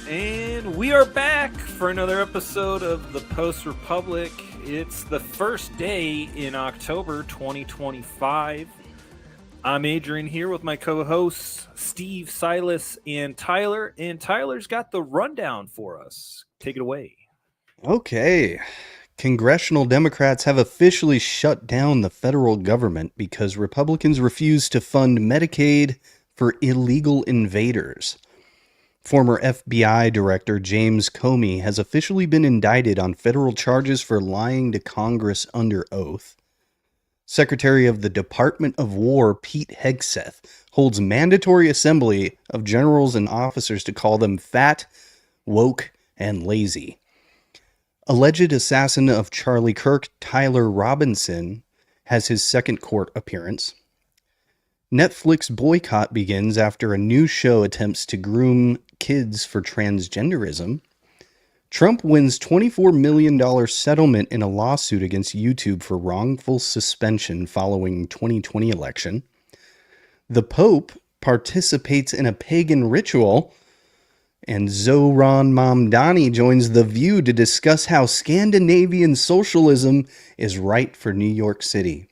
And we are back for another episode of the Post Republic. It's the first day in October 2025. I'm Adrian here with my co-hosts Steve, Silas, and Tyler. And Tyler's got the rundown for us. Take it away. Okay. Congressional Democrats have officially shut down the federal government because Republicans refuse to fund Medicaid for illegal invaders. Former FBI Director James Comey has officially been indicted on federal charges for lying to Congress under oath. Secretary of the Department of War Pete Hegseth holds mandatory assembly of generals and officers to call them fat, woke, and lazy. Alleged assassin of Charlie Kirk, Tyler Robinson, has his second court appearance. Netflix boycott begins after a new show attempts to groom kids for transgenderism. Trump wins $24 million settlement in a lawsuit against YouTube for wrongful suspension following 2020 election. The Pope participates in a pagan ritual. And Zohran Mamdani joins The View to discuss how Scandinavian socialism is right for New York City.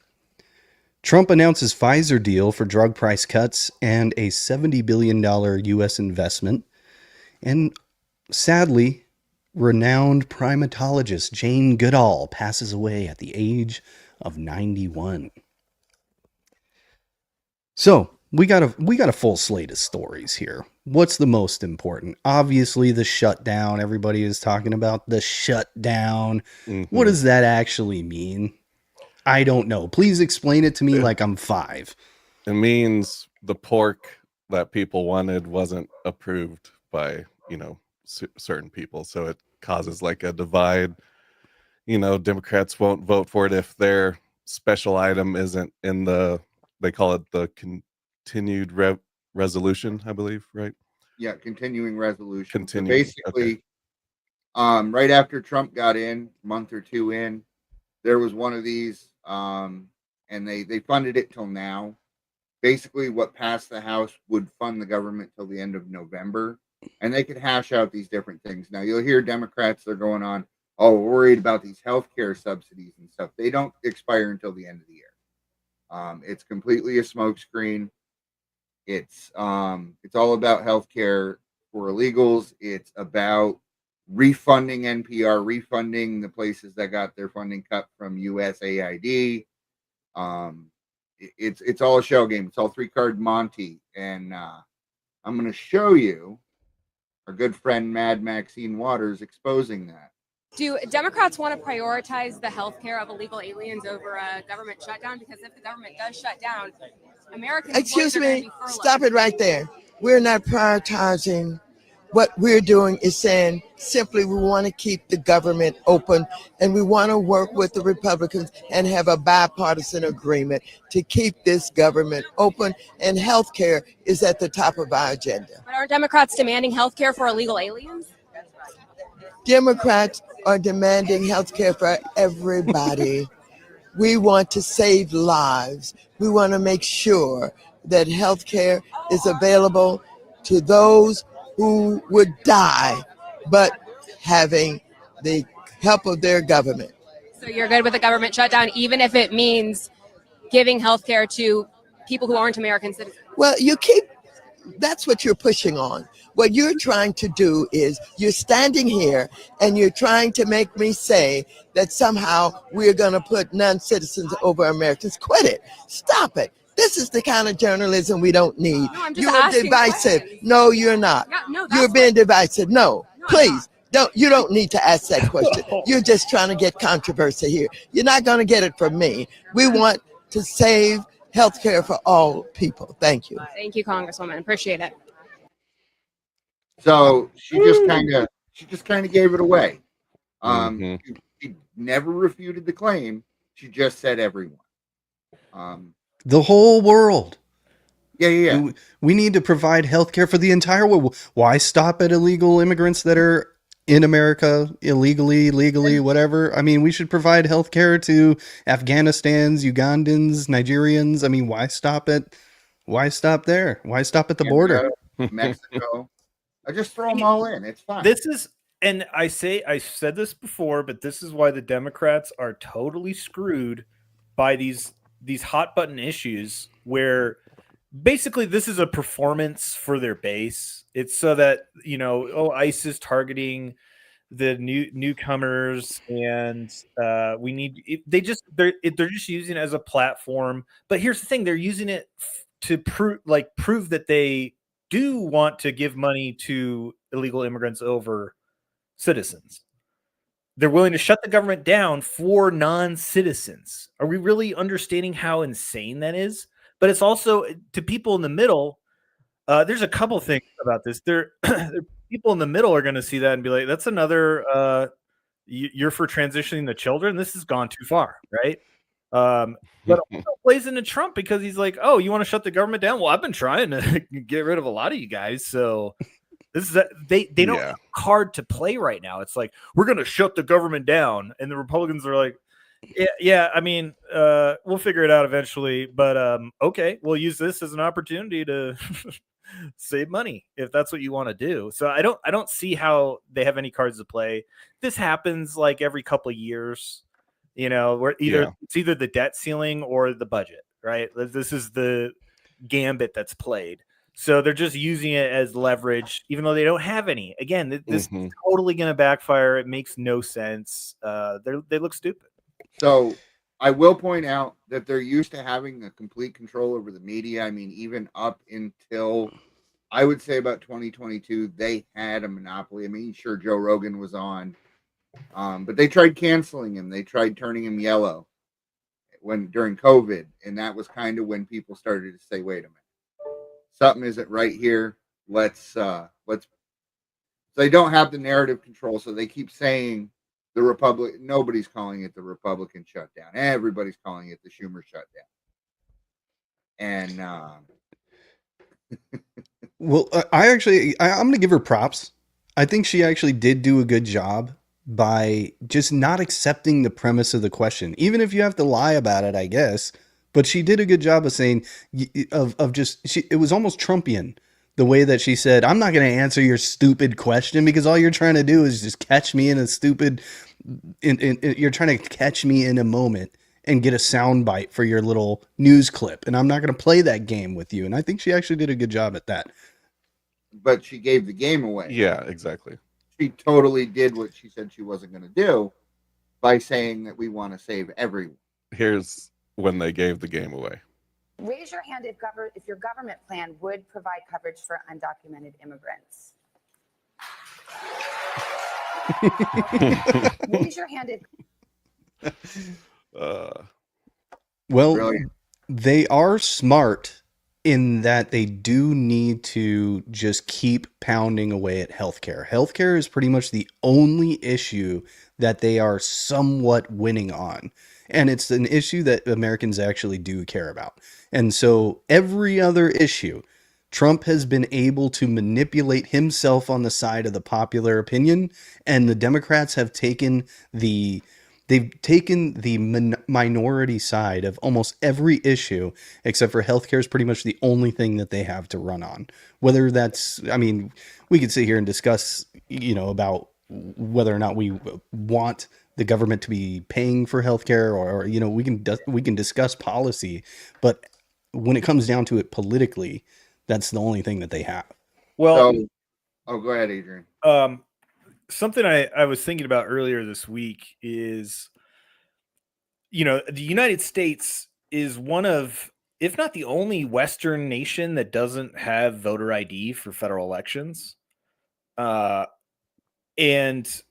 Trump announces Pfizer deal for drug price cuts and a $70 billion U.S. investment. And sadly, renowned primatologist Jane Goodall passes away at the age of 91. So, we got a full slate of stories here. What's the most important? Obviously, the shutdown. Everybody is talking about the shutdown. Mm-hmm. What does that actually mean? I don't know. Please explain it to me like I'm 5. It means the pork that people wanted wasn't approved by, certain people. So it causes like a divide. Democrats won't vote for it if their special item isn't in they call it the continued resolution, I believe, right? Yeah, continuing resolution. So basically, okay. Right after Trump got in, a month or two in, there was one of these, and they funded it till now. Basically, what passed the House would fund the government till the end of November, and they could hash out these different things. Now, you'll hear Democrats, they're going on, we're worried about these healthcare subsidies and stuff. They don't expire until the end of the year. It's completely a smokescreen. It's all about healthcare for illegals. It's about refunding NPR, refunding the places that got their funding cut from USAID. It's all a shell game. It's all 3-card Monty. And I'm going to show you our good friend Mad Maxine Waters exposing that. Do Democrats want to prioritize the health care of illegal aliens over a government shutdown? Because if the government does shut down, Americans... Excuse me, stop it right there. We're not prioritizing. What we're doing is saying simply we want to keep the government open, and we want to work with the Republicans and have a bipartisan agreement to keep this government open, and health care is at the top of our agenda. But are Democrats demanding health care for illegal aliens? Democrats are demanding health care for everybody. We want to save lives. We want to make sure that health care is available to those who would die, but having the help of their government. So you're good with the government shutdown, even if it means giving health care to people who aren't American citizens? Well, that's what you're pushing on. What you're trying to do is you're standing here and you're trying to make me say that somehow we're going to put non-citizens over Americans. Quit it. Stop it. This is the kind of journalism we don't need. No, you're divisive. No, you're not. Yeah, no, you're being divisive. No, please. You don't need to ask that question. You're just trying to get controversy here. You're not going to get it from me. We want to save health care for all people. Thank you. Thank you, Congresswoman. Appreciate it. So she just kind of gave it away. She never refuted the claim. She just said everyone. The whole world. Yeah. We need to provide health care for the entire world. Why stop at illegal immigrants that are in America illegally, legally, whatever? I mean, we should provide health care to Afghanistans, Ugandans, Nigerians. I mean, why stop there? Why stop at the border? Mexico. I just throw them all in. It's fine. This is, and I said this before, but this is why the Democrats are totally screwed by these hot button issues where basically this is a performance for their base. It's so that, ICE is targeting the newcomers, and they're just using it as a platform. But here's the thing: they're using it to prove that they do want to give money to illegal immigrants over citizens. They're willing to shut the government down for non-citizens. Are we really understanding how insane that is? But it's also to people in the middle. There's a couple things about this. People in the middle are going to see that and be like, that's another, you're for transitioning the children. This has gone too far, right? But also plays into Trump because he's like, oh, you want to shut the government down? Well, I've been trying to get rid of a lot of you guys. So this is they don't have a card to play right now. It's like, we're going to shut the government down. And the Republicans are like, yeah, I mean, we'll figure it out eventually. But okay, we'll use this as an opportunity to save money if that's what you want to do. So I don't see how they have any cards to play. This happens like every couple of years, where it's either the debt ceiling or the budget, right? This is the gambit that's played. So they're just using it as leverage, even though they don't have any. Again, this is totally going to backfire. It makes no sense. They look stupid. So I will point out that they're used to having a complete control over the media. I mean, even up until I would say about 2022, they had a monopoly. I mean, sure, Joe Rogan was on, but they tried canceling him. They tried turning him yellow during COVID, and that was kind of when people started to say, "Wait a minute, something isn't right here. Let's." They don't have the narrative control, so they keep saying the Republican. Nobody's calling it the Republican shutdown. Everybody's calling it the Schumer shutdown. And well, I'm going to give her props. I think she actually did do a good job by just not accepting the premise of the question, even if you have to lie about it, I guess. But she did a good job of saying, it was almost Trumpian, the way that she said, I'm not going to answer your stupid question because all you're trying to do is just catch me in a stupid, you're trying to catch me in a moment and get a soundbite for your little news clip. And I'm not going to play that game with you. And I think she actually did a good job at that. But she gave the game away. Yeah, exactly. She totally did what she said she wasn't going to do by saying that we want to save everyone. Here's when they gave the game away. Raise your hand if your government plan would provide coverage for undocumented immigrants. Raise your hand if... Well, Brilliant. They are smart in that they do need to just keep pounding away at healthcare. Healthcare is pretty much the only issue that they are somewhat winning on. And it's an issue that Americans actually do care about. And so every other issue, Trump has been able to manipulate himself on the side of the popular opinion. And the Democrats have taken the minority side of almost every issue, except for healthcare is pretty much the only thing that they have to run on. Whether that's, I mean, we could sit here and discuss, about whether or not we want the government to be paying for healthcare, or we can discuss policy, but when it comes down to it politically, that's the only thing that they have. Well, go ahead, Adrian. Something I was thinking about earlier this week is, the United States is one of, if not the only Western nation that doesn't have voter ID for federal elections. And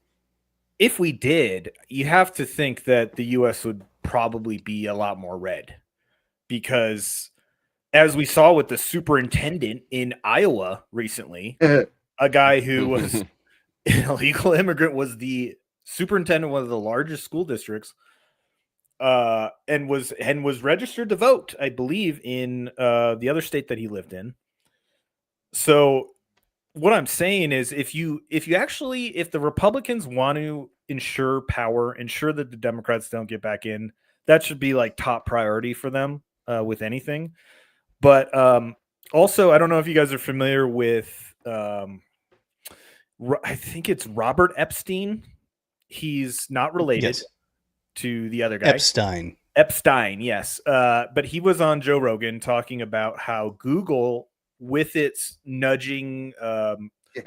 if we did, you have to think that the U.S. would probably be a lot more red, because as we saw with the superintendent in Iowa recently, a guy who was an illegal immigrant was the superintendent of one of the largest school districts, and was registered to vote, I believe, in the other state that he lived in. So what I'm saying is, if the Republicans want to ensure power, ensure that the Democrats don't get back in, that should be like top priority for them with anything. But also, I don't know if you guys are familiar with I think it's Robert Epstein. He's not related Yes. to the other guy. Epstein, yes. But he was on Joe Rogan talking about how Google, with its nudging,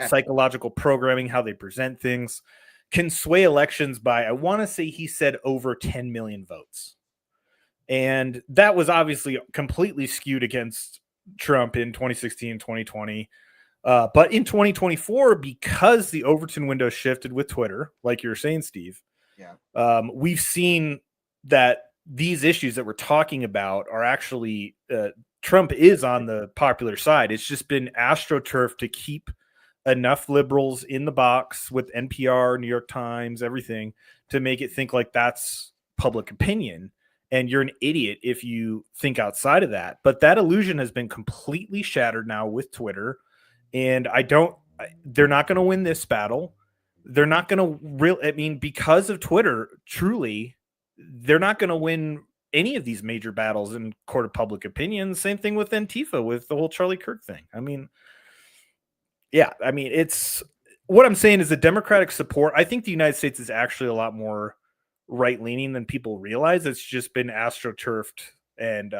psychological programming, how they present things, can sway elections by, I want to say he said over 10 million votes. And that was obviously completely skewed against Trump in 2016, 2020. But in 2024, because the Overton window shifted with Twitter, like you were saying, Steve, we've seen that these issues that we're talking about are actually Trump is on the popular side. It's just been astroturf to keep enough liberals in the box with NPR, New York Times, everything to make it think like that's public opinion. And you're an idiot if you think outside of that. But that illusion has been completely shattered now with Twitter. And they're not going to win this battle. They're not going to because of Twitter, truly, they're not going to win any of these major battles in court of public opinion. Same thing with Antifa, with the whole Charlie Kirk thing. It's what I'm saying is the Democratic support. I think the United States is actually a lot more right-leaning than people realize. It's just been astroturfed, and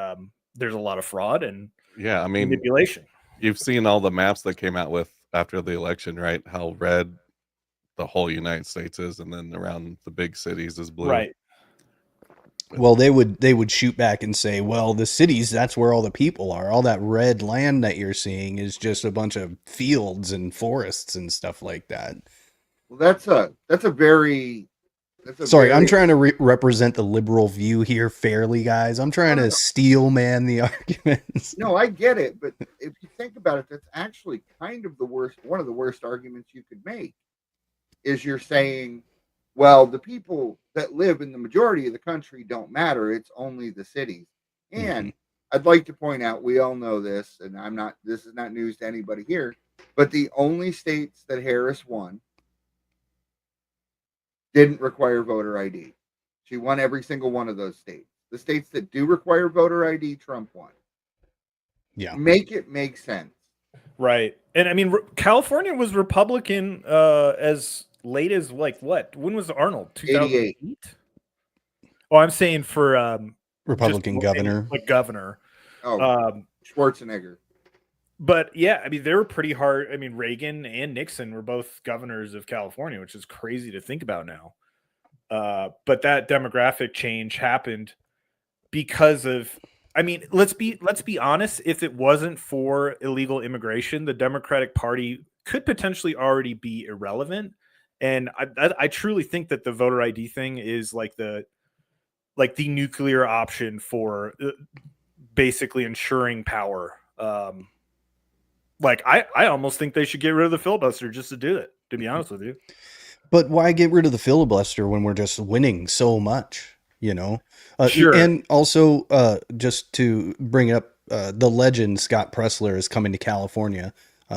there's a lot of fraud and manipulation. You've seen all the maps that came out with after the election, right? How red the whole United States is, and then around the big cities is blue. Right. Well, they would shoot back and say, well, the cities, that's where all the people are. All that red land that you're seeing is just a bunch of fields and forests and stuff like that. Well, that's a very... Sorry, I'm trying to represent the liberal view here fairly, guys. I'm trying to steel man the arguments. No, I get it, but if you think about it, that's actually kind of one of the worst arguments you could make, is you're saying, well, the people that live in the majority of the country don't matter. It's only the cities. And I'd like to point out, we all know this, and this is not news to anybody here, but the only states that Harris won didn't require voter ID. She won every single one of those states. The states that do require voter ID, Trump won. Yeah. Make it make sense. Right. And California was Republican as late as what? When was Arnold? 2008? Oh, I'm saying for Republican governor. Like governor. Oh, Schwarzenegger. But yeah, they were pretty hard. Reagan and Nixon were both governors of California, which is crazy to think about now. But that demographic change happened because of, let's be honest. If it wasn't for illegal immigration, the Democratic Party could potentially already be irrelevant. And I truly think that the voter ID thing is like the nuclear option for basically ensuring power. I almost think they should get rid of the filibuster just to do it, to be honest with you. But why get rid of the filibuster when we're just winning so much, Sure. And also, just to bring up, the legend Scott Pressler is coming to California,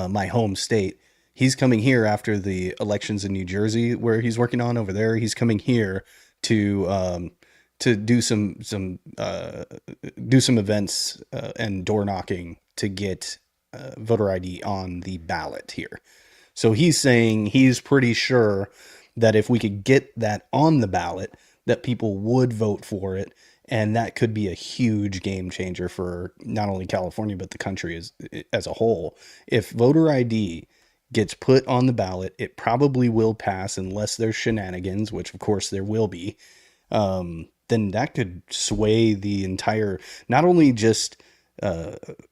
my home state. He's coming here after the elections in New Jersey, where he's working on over there. He's coming here to do some events and door knocking to get voter ID on the ballot here. So he's saying he's pretty sure that if we could get that on the ballot, that people would vote for it. And that could be a huge game changer for not only California, but the country as a whole. If voter ID gets put on the ballot, it probably will pass unless there's shenanigans, which of course there will be. Then that could sway the entire, not only just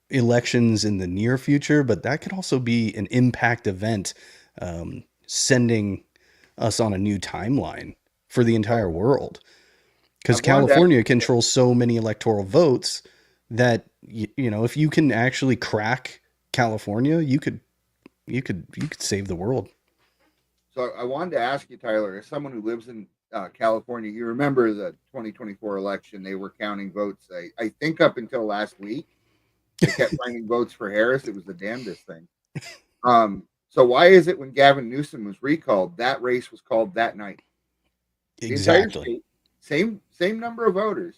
elections in the near future, but that could also be an impact event, sending us on a new timeline for the entire world. Because California controls so many electoral votes that, if you can actually crack California, you could save the world. So I wanted to ask you, Tyler, as someone who lives in California, you remember the 2024 election, they were counting votes, I think up until last week. They kept finding votes for Harris. It was the damnedest thing. So why is it when Gavin Newsom was recalled, that race was called that night? Exactly. Same number of voters.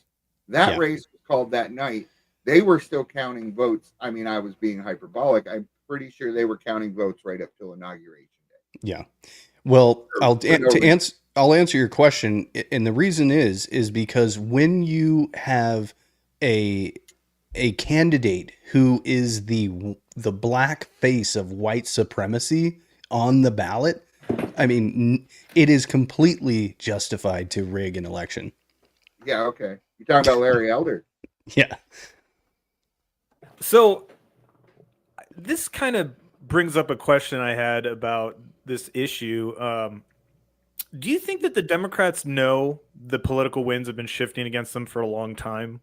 That race was called that night. They were still counting votes. I was being hyperbolic. I'm pretty sure they were counting votes right up till Inauguration Yeah. Well, For no reason. I'll answer your question, and the reason is because when you have a candidate who is the black face of white supremacy on the ballot, I mean, it is completely justified to rig an election. Yeah, okay. You're talking about Larry Elder. Yeah. So this kind of brings up a question I had about this issue. Do you think that the Democrats know the political winds have been shifting against them for a long time?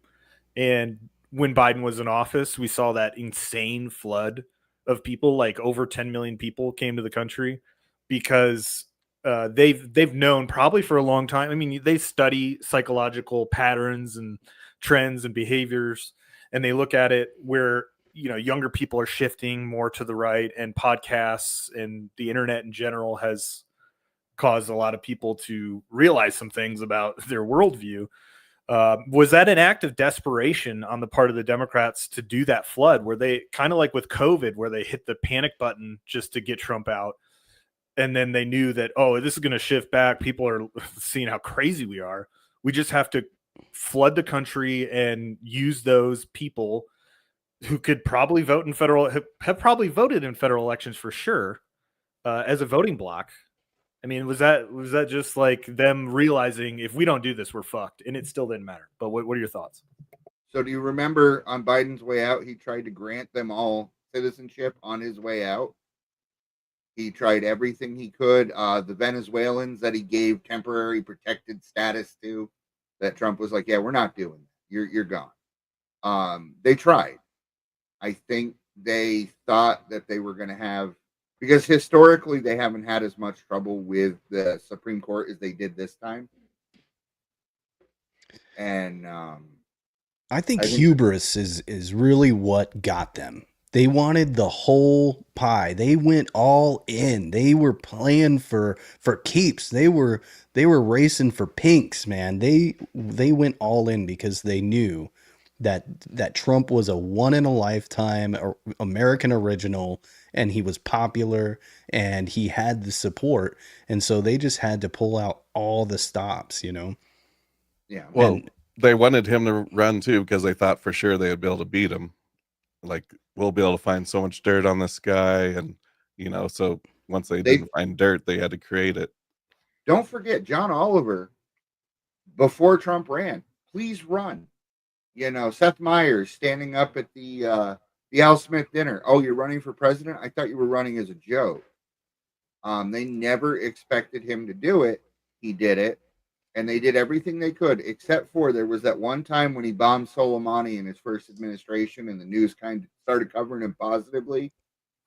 And when Biden was in office, we saw that insane flood of people, like over 10 million people came to the country because they've known probably for a long time. I mean, they study psychological patterns and trends and behaviors, and they look at it where, you know, younger people are shifting more to the right, and podcasts and the internet in general has caused a lot of people to realize some things about their worldview. Was that an act of desperation on the part of the Democrats to do that flood? Where they kind of like with COVID, where they hit the panic button just to get Trump out, and then they knew that, oh, this is going to shift back. People are seeing how crazy we are. We just have to flood the country and use those people who could probably vote in federal, have probably voted in federal elections for sure, as a voting bloc. I mean, was that just like them realizing if we don't do this, we're fucked, and it still didn't matter? But what are your thoughts? So do you remember on Biden's way out, he tried to grant them all citizenship on his way out? He tried everything he could. The Venezuelans that he gave temporary protected status to, that Trump was like, yeah, we're not doing that. You're gone. They tried. I think they thought that they were going to have, because historically they haven't had as much trouble with the Supreme Court as they did this time. And I think hubris is really what got them. They wanted the whole pie. They went all in. They were playing for keeps. They were racing for pinks, man. They went all in because they knew that Trump was a one in a lifetime American original, and he was popular and he had the support, and so they just had to pull out all the stops, you know. Yeah. Well, they wanted him to run too because they thought for sure they'd be able to beat him. Like, we'll be able to find so much dirt on this guy, and you know, so once they didn't find dirt, they had to create it. Don't forget John Oliver before Trump ran. Please run. You know, Seth Meyers standing up at the Al Smith dinner. Oh, you're running for president? I thought you were running as a joke. They never expected him to do it. He did it. And they did everything they could, except for there was that one time when he bombed Soleimani in his first administration, and the news kind of started covering him positively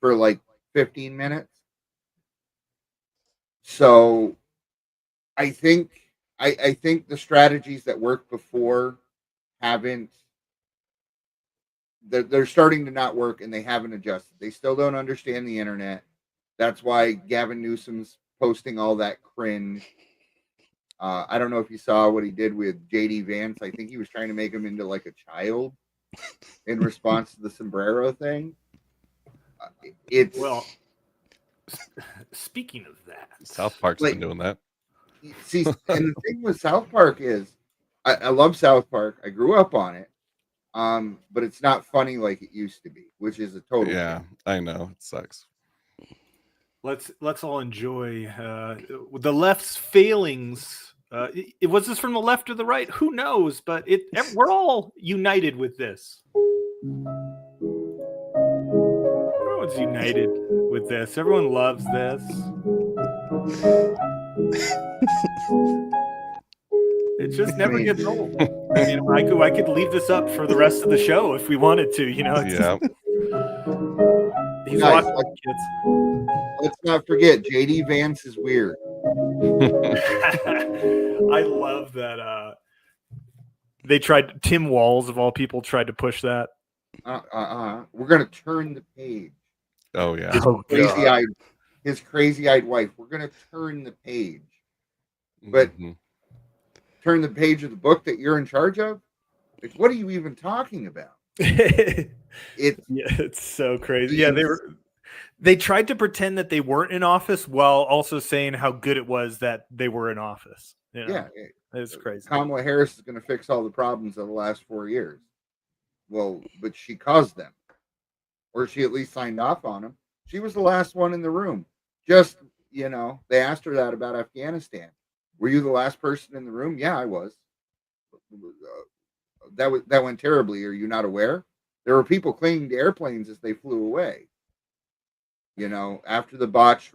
for like 15 minutes. So I think the strategies that worked before they're starting to not work, and they haven't adjusted. They still don't understand the internet. That's why Gavin Newsom's posting all that cringe. I don't know if you saw what he did with JD Vance. I think he was trying to make him into like a child in response to the sombrero thing. Well, speaking of that, South Park's been doing that. See, and the thing with South Park is, I love South Park. I grew up on it, but it's not funny like it used to be, which is a total. Yeah, thing. I know, it sucks. Let's all enjoy the left's failings. Was this from the left or the right? Who knows? But we're all united with this. Everyone's united with this. Everyone loves this. It just never gets old. I mean, I could leave this up for the rest of the show if we wanted to. You know. Yeah. He's watching kids. Let's not forget, JD Vance is weird. I love that. They tried. Tim Walz, of all people, tried to push that. We're gonna turn the page. Oh yeah. His crazy-eyed wife. We're gonna turn the page, but turn the page of the book that you're in charge of. Like, what are you even talking about? It's so crazy. Yeah, They tried to pretend that they weren't in office while also saying how good it was that they were in office. You know? Yeah, it's crazy. Kamala Harris is going to fix all the problems of the last 4 years. Well, but she caused them, or she at least signed off on them. She was the last one in the room. Just, they asked her that about Afghanistan. Were you the last person in the room? Yeah, I was. That went terribly. Are you not aware? There were people clinging to airplanes as they flew away. After the botched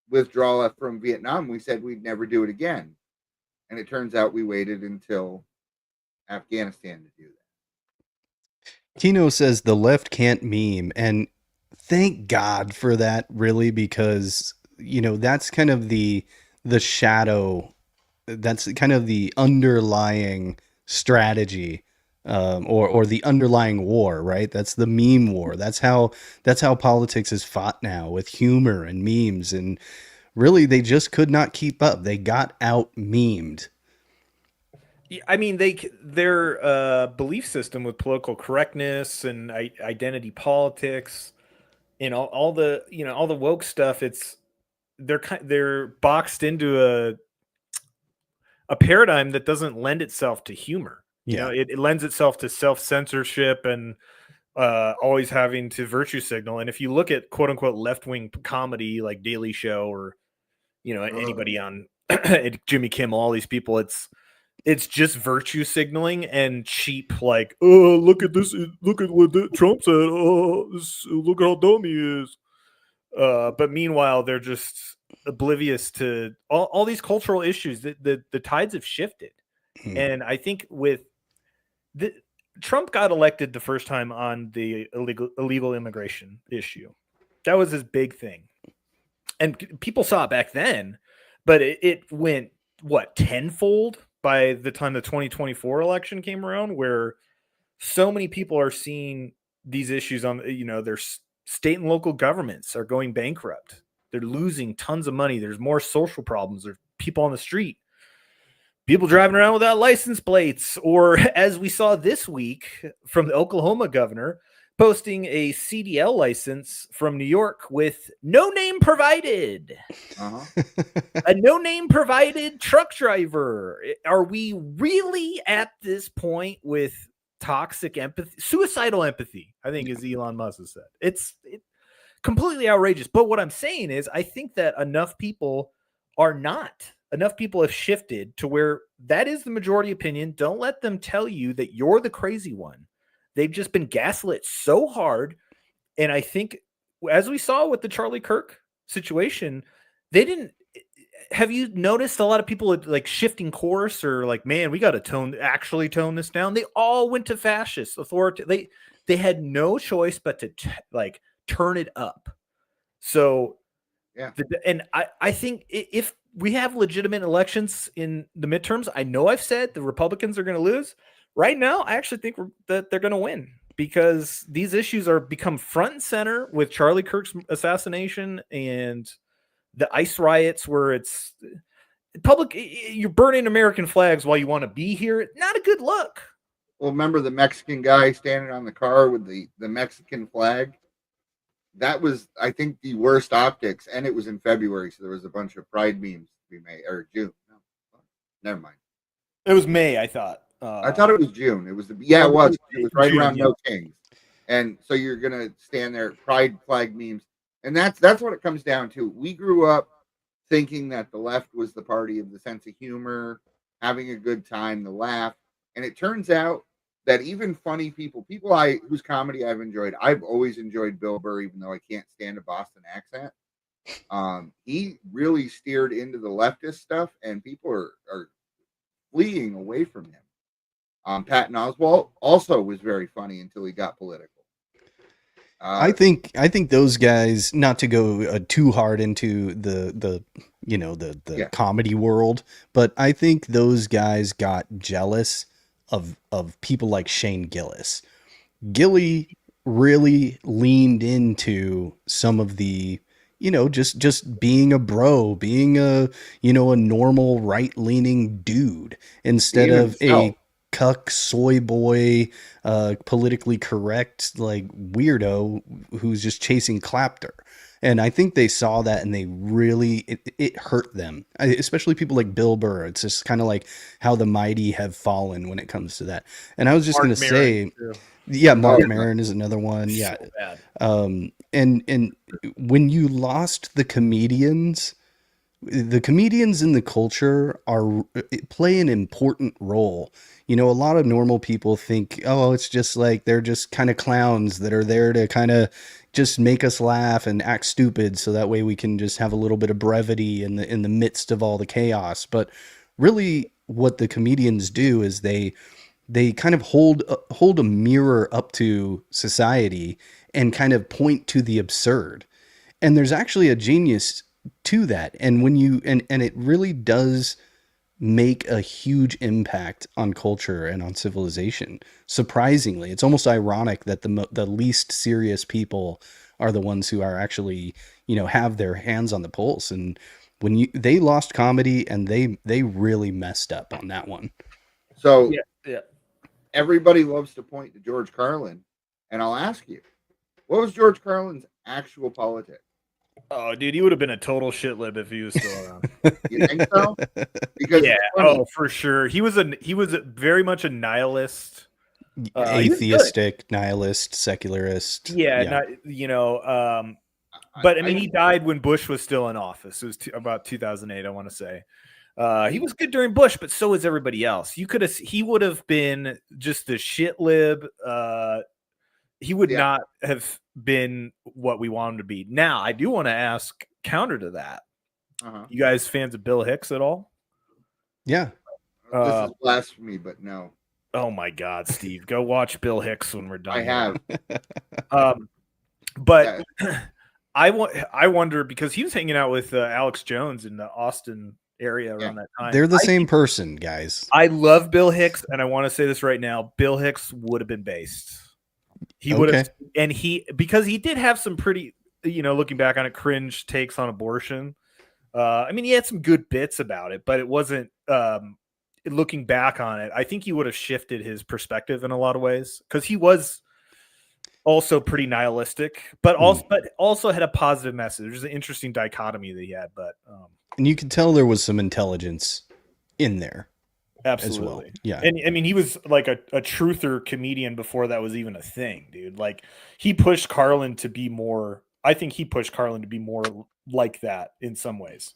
withdrawal from Vietnam, we said we'd never do it again. And it turns out we waited until Afghanistan to do that. Kino says the left can't meme, and thank God for that, really, because that's kind of the shadow, that's kind of the underlying strategy, or the underlying war, right? That's the meme war. That's how politics is fought now, with humor and memes, and really they just could not keep up. They got out memed. I mean, their belief system with political correctness and identity politics and all the all the woke stuff. They're boxed into a paradigm that doesn't lend itself to humor. It lends itself to self-censorship and always having to virtue signal. And if you look at quote unquote left-wing comedy like Daily Show or anybody on Jimmy Kimmel, all these people, it's just virtue signaling and cheap, like, oh, look at this, look at what Trump said, oh, look how dumb he is. But meanwhile, they're just oblivious to all these cultural issues. The tides have shifted. And I think Trump got elected the first time on the illegal immigration issue. That was his big thing. And people saw it back then, but it went, tenfold by the time the 2024 election came around, where so many people are seeing these issues on, their state and local governments are going bankrupt. They're losing tons of money. There's more social problems. There's people on the street, people driving around without license plates, or as we saw this week from the Oklahoma governor, posting a CDL license from New York with no name provided. A no name provided truck driver. Are we really at this point with toxic empathy, suicidal empathy? I think, as Elon Musk has said, it's completely outrageous. But what I'm saying is, I think that enough people have shifted to where that is the majority opinion. Don't let them tell you that you're the crazy one. They've just been gaslit so hard. And I think, as we saw with the Charlie Kirk situation, have you noticed a lot of people like shifting course, or like, man, we got to tone this down? They all went to fascist authority. They had no choice but to turn it up. So, yeah. And I think if we have legitimate elections in the midterms, I know I've said the Republicans are going to lose. Right now, I actually think that they're going to win, because these issues are become front and center with Charlie Kirk's assassination and the ICE riots, where it's public. You're burning American flags while you want to be here. Not a good look. Well, remember the Mexican guy standing on the car with the Mexican flag? That was, I think, the worst optics. And it was in February, so there was a bunch of pride memes to be made. Or June. No, never mind. It was May, I thought. I thought it was June. It was it was. It was right June, around No Kings. And so you're gonna stand there, pride flag memes. And that's what it comes down to. We grew up thinking that the left was the party of the sense of humor, having a good time, the laugh. And it turns out that even funny people whose comedy I've enjoyed, I've always enjoyed Bill Burr, even though I can't stand a Boston accent. He really steered into the leftist stuff, and people are fleeing away from him. Patton Oswalt also was very funny until he got political. I think those guys, not to go too hard into the comedy world, but I think those guys got jealous of people like Shane Gillis. Gilly really leaned into some of the, just being a bro, being a normal right-leaning dude, instead of cuck soy boy, politically correct, like weirdo who's just chasing clapter. And I think they saw that and they really, it hurt them, especially people like Bill Burr. It's just kind of like how the mighty have fallen when it comes to that. And I was just going to say, yeah, Mark Maron is another one. Yeah. So bad. And when you lost the comedians in the culture play an important role. You know, a lot of normal people think, oh, it's just like they're just kind of clowns that are there to kind of just make us laugh and act stupid, so that way we can just have a little bit of brevity in the midst of all the chaos. But really, what the comedians do is they kind of hold a mirror up to society and kind of point to the absurd. And there's actually a genius to that. And when you and it really does make a huge impact on culture and on civilization. Surprisingly, it's almost ironic that the least serious people are the ones who are actually, you know, have their hands on the pulse. And when they lost comedy, and they really messed up on that one. So Yeah. everybody loves to point to George Carlin, and I'll ask you, what was George Carlin's actual politics? Oh, dude, he would have been a total shitlib if he was still around. You think so? Because Yeah, oh, for sure. He was very much a nihilist, Atheistic, nihilist, secularist. yeah. Not, you know, but I mean, he died when Bush was still in office. It was about 2008, I want to say. He was good during Bush, but so was everybody else. He would have been just a shit lib. He would not have been what we want him to be. Now, I do want to ask counter to that. You guys fans of Bill Hicks at all? Yeah. This is blasphemy, but no. Oh my God, Steve, go watch Bill Hicks when we're done. I have. But I wonder, because he was hanging out with Alex Jones in the Austin area around that time. They're the same person, guys. I love Bill Hicks, and I want to say this right now. Bill Hicks would have been based. He would have, and because he did have some pretty, you know, looking back on it, cringe takes on abortion. I mean, he had some good bits about it, but it wasn't, looking back on it, I think he would have shifted his perspective in a lot of ways, because he was also pretty nihilistic, but also had a positive message. There's an interesting dichotomy that he had, but and you can tell there was some intelligence in there. Absolutely. As well. Yeah. And I mean, he was like a truther comedian before that was even a thing, dude. Like, he pushed Carlin to be more, I think he pushed Carlin to be more like that in some ways.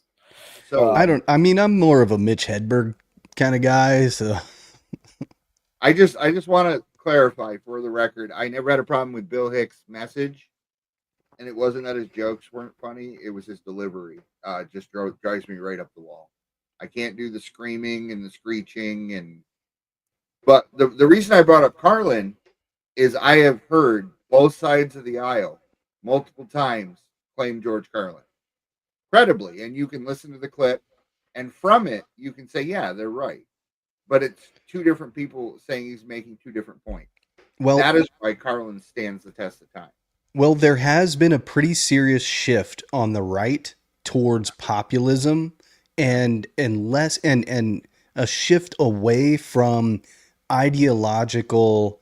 So I'm more of a Mitch Hedberg kind of guy. So I just want to clarify for the record, I never had a problem with Bill Hicks' message. And it wasn't that his jokes weren't funny. It was his delivery. Just drives me right up the wall. I can't do the screaming and the screeching. But the reason I brought up Carlin is I have heard both sides of the aisle multiple times claim George Carlin credibly. And you can listen to the clip, and from it, you can say, yeah, they're right. But it's two different people saying he's making two different points. Well, that is why Carlin stands the test of time. Well, there has been a pretty serious shift on the right towards populism and less and a shift away from ideological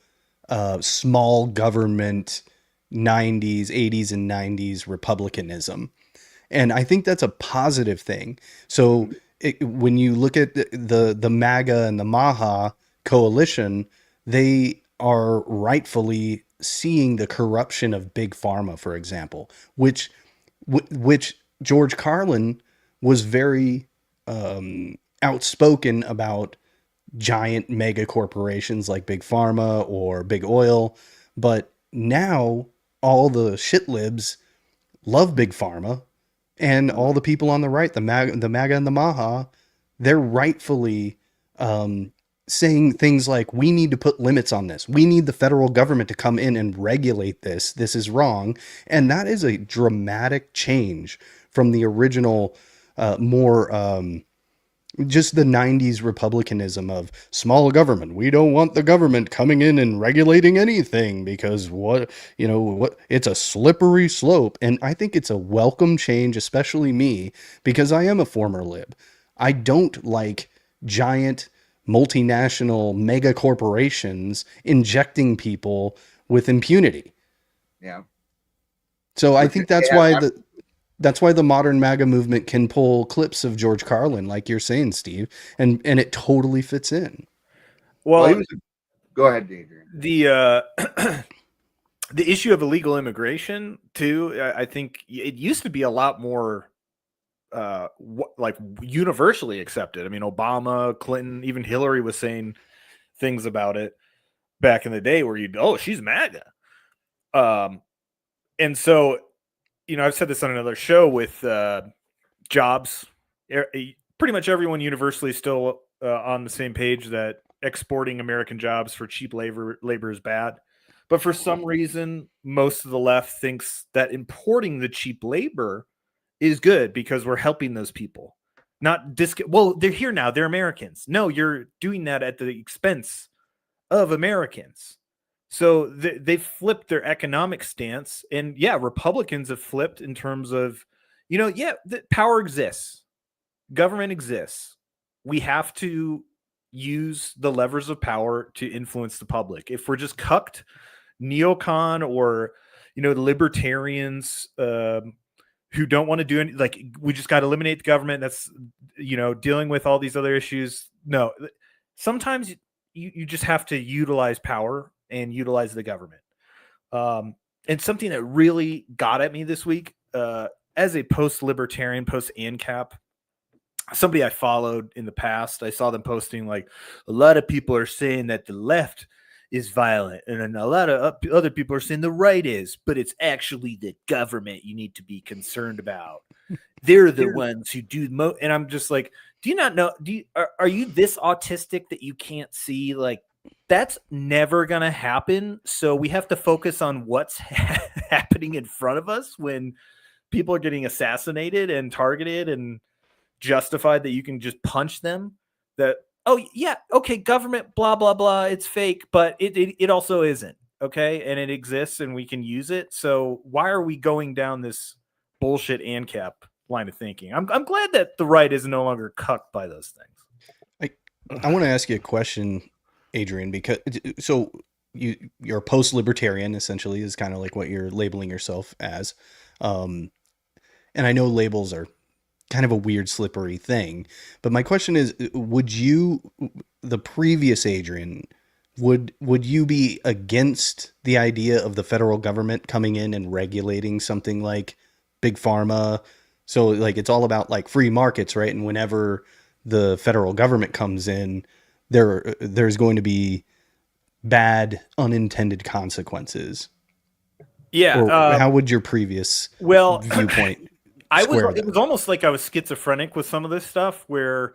small government 90s, 80s and 90s republicanism. And I think that's a positive thing. So when you look at the MAGA and the MAHA coalition, they are rightfully seeing the corruption of big pharma, for example, which George Carlin was very outspoken about giant mega corporations like big pharma or big oil. But now all the shit libs love big pharma, and all the people on the right, the MAGA and the MAHA, they're rightfully saying things like, we need to put limits on this. We need the federal government to come in and regulate this. This is wrong. And that is a dramatic change from the original, just the 90s republicanism of small government. We don't want the government coming in and regulating anything because it's a slippery slope. And I think it's a welcome change, especially me, because I am a former lib. I don't like giant multinational mega corporations injecting people with impunity. Yeah. So I think that's why the modern MAGA movement can pull clips of George Carlin, like you're saying, Steve, and it totally fits in. Well, go ahead, Adrian. The issue of illegal immigration too, I think it used to be a lot more like universally accepted. I mean, Obama, Clinton, even Hillary was saying things about it back in the day where she's MAGA. And so, I've said this on another show with jobs. Pretty much everyone universally is still on the same page that exporting American jobs for cheap labor is bad. But for some reason, most of the left thinks that importing the cheap labor is good because we're helping those people. Well, they're here now. They're Americans. No, you're doing that at the expense of Americans. So they flipped their economic stance. And yeah, Republicans have flipped in terms of, the power exists. Government exists. We have to use the levers of power to influence the public. If we're just cucked, neocon, or, the libertarians who don't want to do any, like, we just got to eliminate the government. That's, dealing with all these other issues. No, sometimes you just have to utilize power and utilize the government. And something that really got at me this week, as a post-libertarian, post-ANCAP, somebody I followed in the past, I saw them posting like, a lot of people are saying that the left is violent, and then a lot of other people are saying the right is, but it's actually the government you need to be concerned about. They're the ones who do and I'm just like, do you not know? Are you this autistic that you can't see? Like, that's never gonna happen. So we have to focus on what's happening in front of us when people are getting assassinated and targeted and justified that you can just punch them. That, oh yeah, okay, government, blah blah blah, it's fake, but it also isn't, okay, and it exists and we can use it. So why are we going down this bullshit ANCAP line of thinking? I'm glad that the right is no longer cucked by those things. I want to ask you a question, Adrian, because so you're post-libertarian, essentially, is kind of like what you're labeling yourself as, and I know labels are kind of a weird, slippery thing, but my question is, would you, the previous Adrian, would you be against the idea of the federal government coming in and regulating something like big pharma? So like, it's all about like free markets, right? And whenever the federal government comes in, there's going to be bad unintended consequences. Yeah. Or how would your previous viewpoint it was almost like I was schizophrenic with some of this stuff where,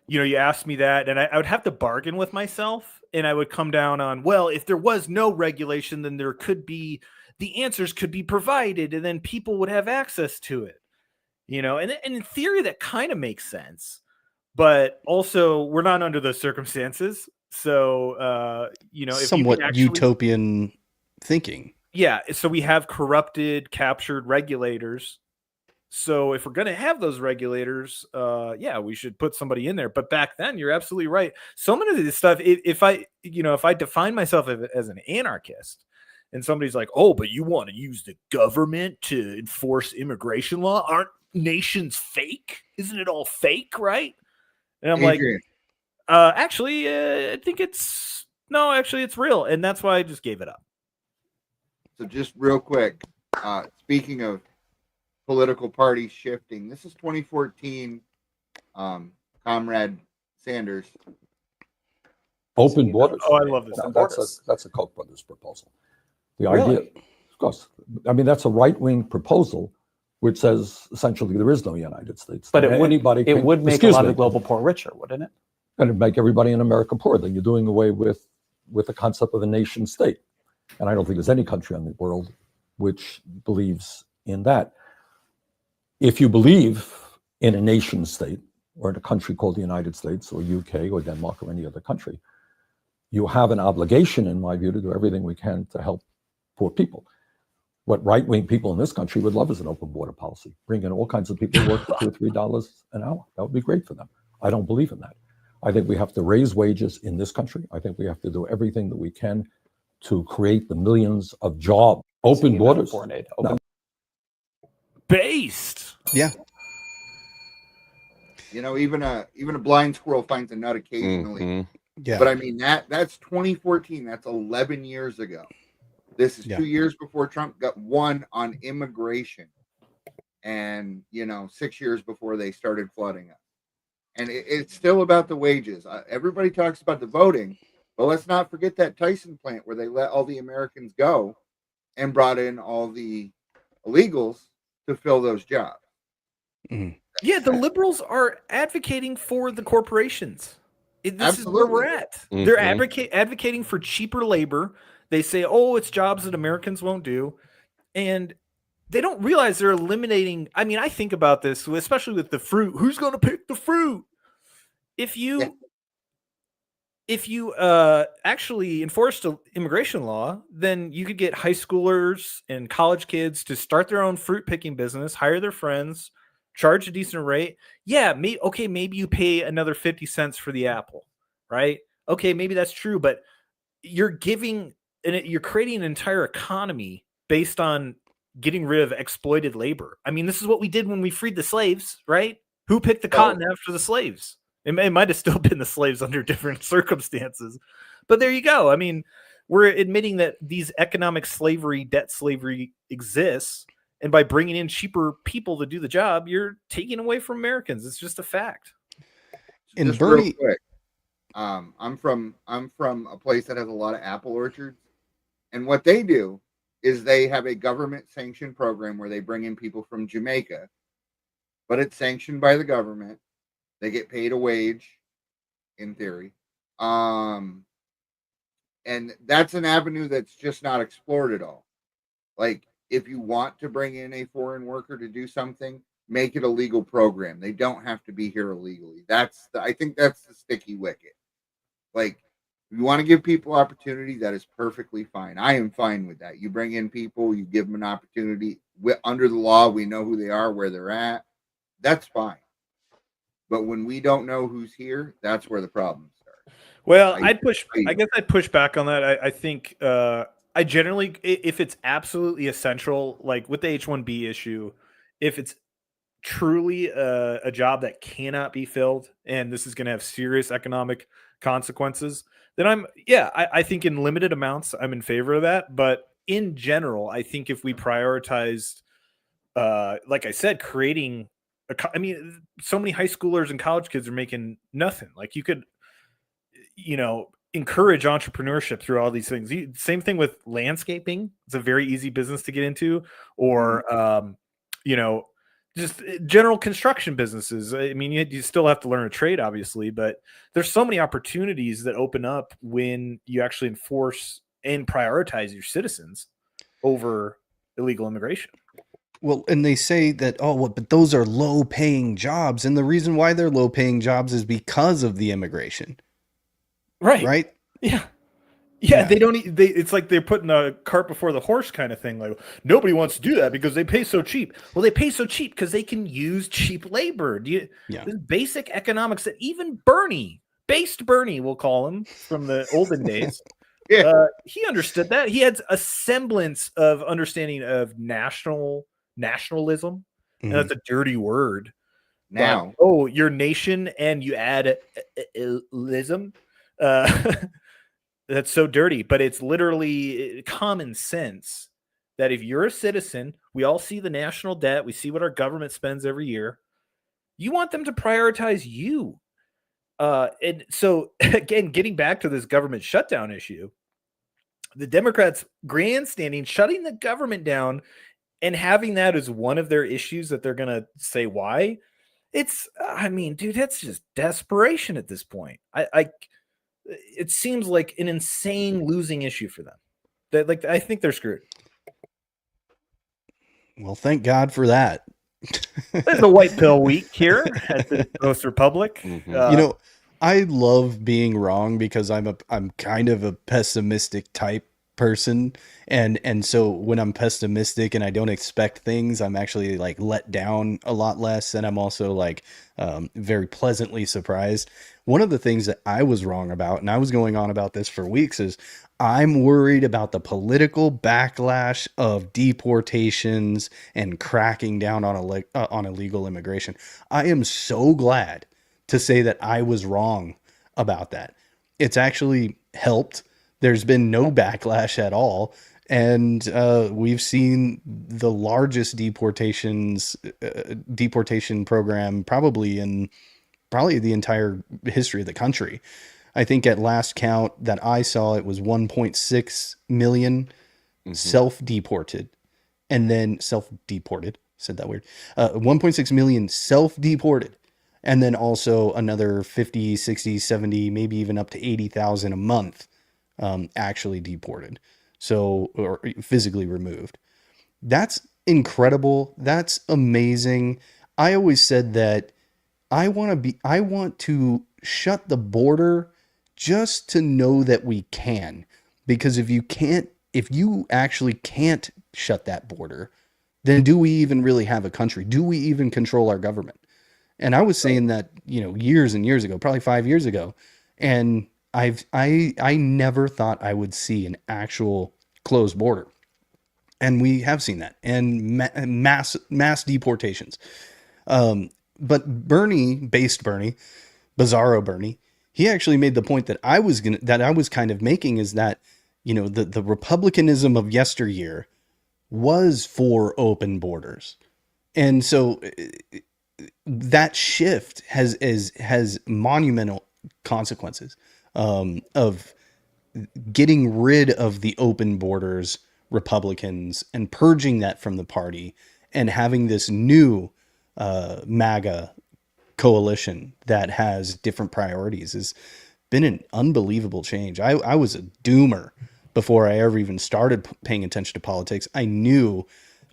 you asked me that and I would have to bargain with myself, and I would come down on, well, if there was no regulation, then there could be, the answers could be provided and then people would have access to it, and in theory that kind of makes sense, but also we're not under those circumstances. So, if somewhat utopian thinking. Yeah. So we have corrupted, captured regulators. So if we're going to have those regulators, we should put somebody in there. But back then, you're absolutely right. So many of this stuff, if I define myself as an anarchist, and somebody's like, oh, but you want to use the government to enforce immigration law? Aren't nations fake? Isn't it all fake, right? And I'm Adrian. like, I think it's real. And that's why I just gave it up. So just real quick, speaking of political parties shifting, this is 2014. Comrade Sanders. Open borders. Oh, I love this. That's a Koch brothers proposal. The idea, of course, I mean, that's a right-wing proposal, which says essentially there is no United States. But it would make a lot of the global poor richer, wouldn't it? And it'd make everybody in America poor. Then you're doing away with the concept of a nation state. And I don't think there's any country in the world which believes in that. If you believe in a nation state or in a country called the United States or UK or Denmark or any other country, you have an obligation, in my view, to do everything we can to help poor people. What right-wing people in this country would love is an open border policy. Bring in all kinds of people who work for $2 or $3 an hour. That would be great for them. I don't believe in that. I think we have to raise wages in this country. I think we have to do everything that we can to create the millions of jobs. Open borders. Based. Yeah. You know, even a blind squirrel finds a nut occasionally. Mm-hmm. Yeah. But I mean that's 2014. That's 11 years ago. This is 2 years before Trump got won on immigration, and 6 years before they started flooding us. And it's still about the wages. Everybody talks about the voting, but let's not forget that Tyson plant where they let all the Americans go and brought in all the illegals to fill those jobs. Mm. Yeah, the liberals are advocating for the corporations. This Absolutely. is where we're at. Mm-hmm. They're advocating for cheaper labor. They say, oh, it's jobs that Americans won't do. And they don't realize they're eliminating. I mean, I think about this, especially with the fruit. Who's going to pick the fruit? If you actually enforced an immigration law, then you could get high schoolers and college kids to start their own fruit picking business, hire their friends, charge a decent rate. Yeah, maybe you pay another 50 cents for the apple, right? Okay, maybe that's true, but you're creating an entire economy based on getting rid of exploited labor. I mean, this is what we did when we freed the slaves, right? Who picked the cotton after the slaves? It might have still been the slaves under different circumstances, but there you go. I mean, we're admitting that these economic slavery, debt slavery exists. And by bringing in cheaper people to do the job, you're taking away from Americans. It's just a fact. And just Bernie, real quick, I'm from a place that has a lot of apple orchards, and what they do is they have a government sanctioned program where they bring in people from Jamaica, but it's sanctioned by the government. They get paid a wage, in theory, and that's an avenue that's just not explored at all. Like, if you want to bring in a foreign worker to do something, make it a legal program. They don't have to be here illegally. I think that's the sticky wicket. Like, if you want to give people opportunity, that is perfectly fine. I am fine with that. You bring in people, you give them an opportunity. Under the law, we know who they are, where they're at. That's fine. But when we don't know who's here, that's where the problems start. Well, I guess I'd push back on that. I think I generally, if it's absolutely essential, like with the H-1B issue, if it's truly a job that cannot be filled and this is going to have serious economic consequences, then I think in limited amounts, I'm in favor of that. But in general, I think if we prioritized, like I said, creating so many high schoolers and college kids are making nothing. Like, you could, encourage entrepreneurship through all these things. Same thing with landscaping. It's a very easy business to get into, or, just general construction businesses. I mean, you still have to learn a trade, obviously, but there's so many opportunities that open up when you actually enforce and prioritize your citizens over illegal immigration. Well, and they say that, but those are low-paying jobs, and the reason why they're low-paying jobs is because of the immigration. Right? Yeah. It's like they're putting the cart before the horse kind of thing. Like, nobody wants to do that because they pay so cheap. Well, they pay so cheap because they can use cheap labor. This basic economics that even Bernie, we'll call him, from the olden days, he understood that. He had a semblance of understanding of nationalism. And that's a dirty word. Now, your nation, and you add ism. That's so dirty, but it's literally common sense that if you're a citizen, we all see the national debt, we see what our government spends every year. You want them to prioritize you. And so, again, getting back to this government shutdown issue, the Democrats grandstanding, shutting the government down, and having that as one of their issues that they're going to say why. It's, dude, that's just desperation at this point. It seems like an insane losing issue for them. I think they're screwed. Well, thank God for that. There's a white pill week here at the Post Republic. I love being wrong because I'm kind of a pessimistic type person, and so when I'm pessimistic and I don't expect things, I'm actually like let down a lot less, and I'm also like very pleasantly surprised. One of the things that I was wrong about, and I was going on about this for weeks, is I'm worried about the political backlash of deportations and cracking down on illegal immigration. I am so glad to say that I was wrong about that. It's actually helped. There's been no backlash at all. And we've seen the largest deportation program probably in the entire history of the country. I think at last count that I saw, it was 1.6 million self-deported, and then self-deported, said that weird, 1.6 million self-deported, and then also another 50, 60, 70, maybe even up to 80,000 a month actually deported. So, or physically removed. That's incredible. That's amazing. I always said that I want to shut the border just to know that we can. Because if you actually can't shut that border, then do we even really have a country? Do we even control our government? And I was saying that, years and years ago, probably 5 years ago. And I never thought I would see an actual closed border. And we have seen that, and mass deportations. But Bizarro Bernie, he actually made the point that I was kind of making, is that, the republicanism of yesteryear was for open borders. And so that shift has monumental consequences of getting rid of the open borders Republicans and purging that from the party, and having this new MAGA coalition that has different priorities has been an unbelievable change. I was a doomer before I ever even started paying attention to politics. I knew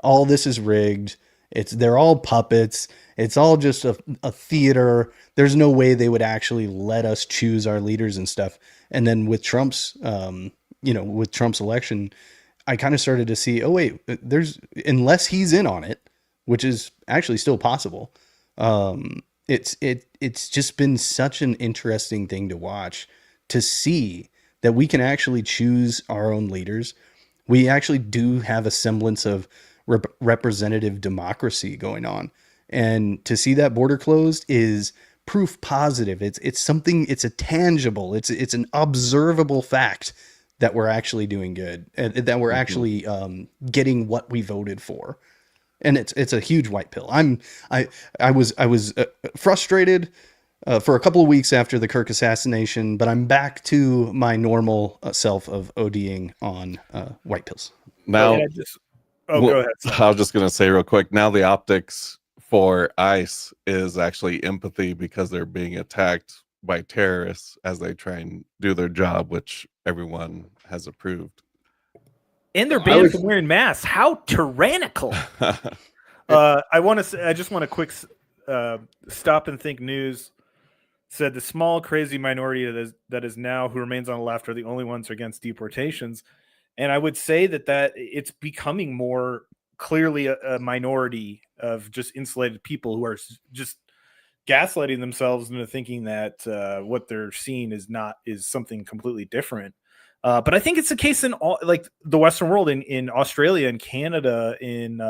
all this is rigged. They're all puppets. It's all just a theater. There's no way they would actually let us choose our leaders and stuff. And then with Trump's election, I kind of started to see, oh wait, unless he's in on it, which is actually still possible. It's just been such an interesting thing to watch, to see that we can actually choose our own leaders. We actually do have a semblance of representative democracy going on, and to see that border closed is proof positive. It's something. It's a tangible. It's an observable fact that we're actually doing good, and that we're actually getting what we voted for. And it's a huge white pill. I was frustrated for a couple of weeks after the Kirk assassination, but I'm back to my normal self of ODing on white pills. Now, go ahead. I was just going to say real quick. Now the optics for ICE is actually empathy, because they're being attacked by terrorists as they try and do their job, which everyone has approved. And they're banned from wearing masks. How tyrannical! I just want a quick stop and think. News said the small crazy minority that is now who remains on the left are the only ones against deportations, and I would say that it's becoming more clearly a minority of just insulated people who are just gaslighting themselves into thinking that what they're seeing is something completely different. But I think it's the case in all, like the Western world, in Australia and Canada, in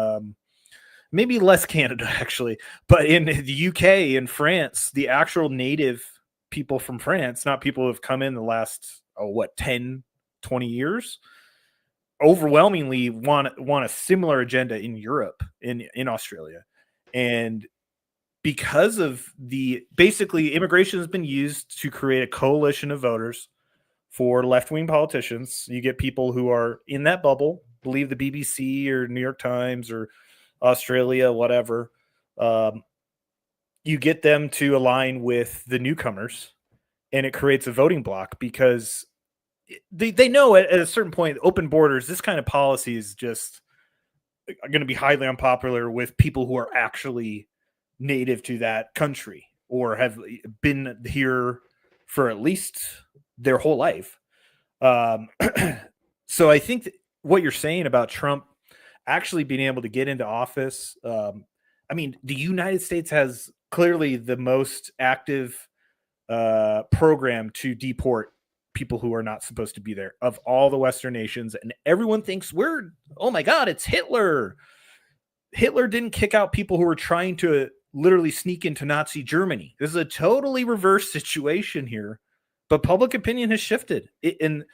maybe less Canada actually, but in the UK and France, the actual native people from France, not people who have come in the last 10, 20 years, overwhelmingly want a similar agenda in Europe, in Australia. And because of basically immigration has been used to create a coalition of voters for left-wing politicians. You get people who are in that bubble, believe the BBC or New York Times or Australia, whatever. You get them to align with the newcomers, and it creates a voting block, because they know at a certain point, open borders, this kind of policy is just going to be highly unpopular with people who are actually native to that country or have been here for at least their whole life. So I think what you're saying about Trump actually being able to get into office, I mean, the United States has clearly the most active program to deport people who are not supposed to be there of all the Western nations. And everyone thinks oh my God, it's Hitler. Hitler didn't kick out people who were trying to literally sneak into Nazi Germany. This is a totally reverse situation here, but public opinion has shifted. And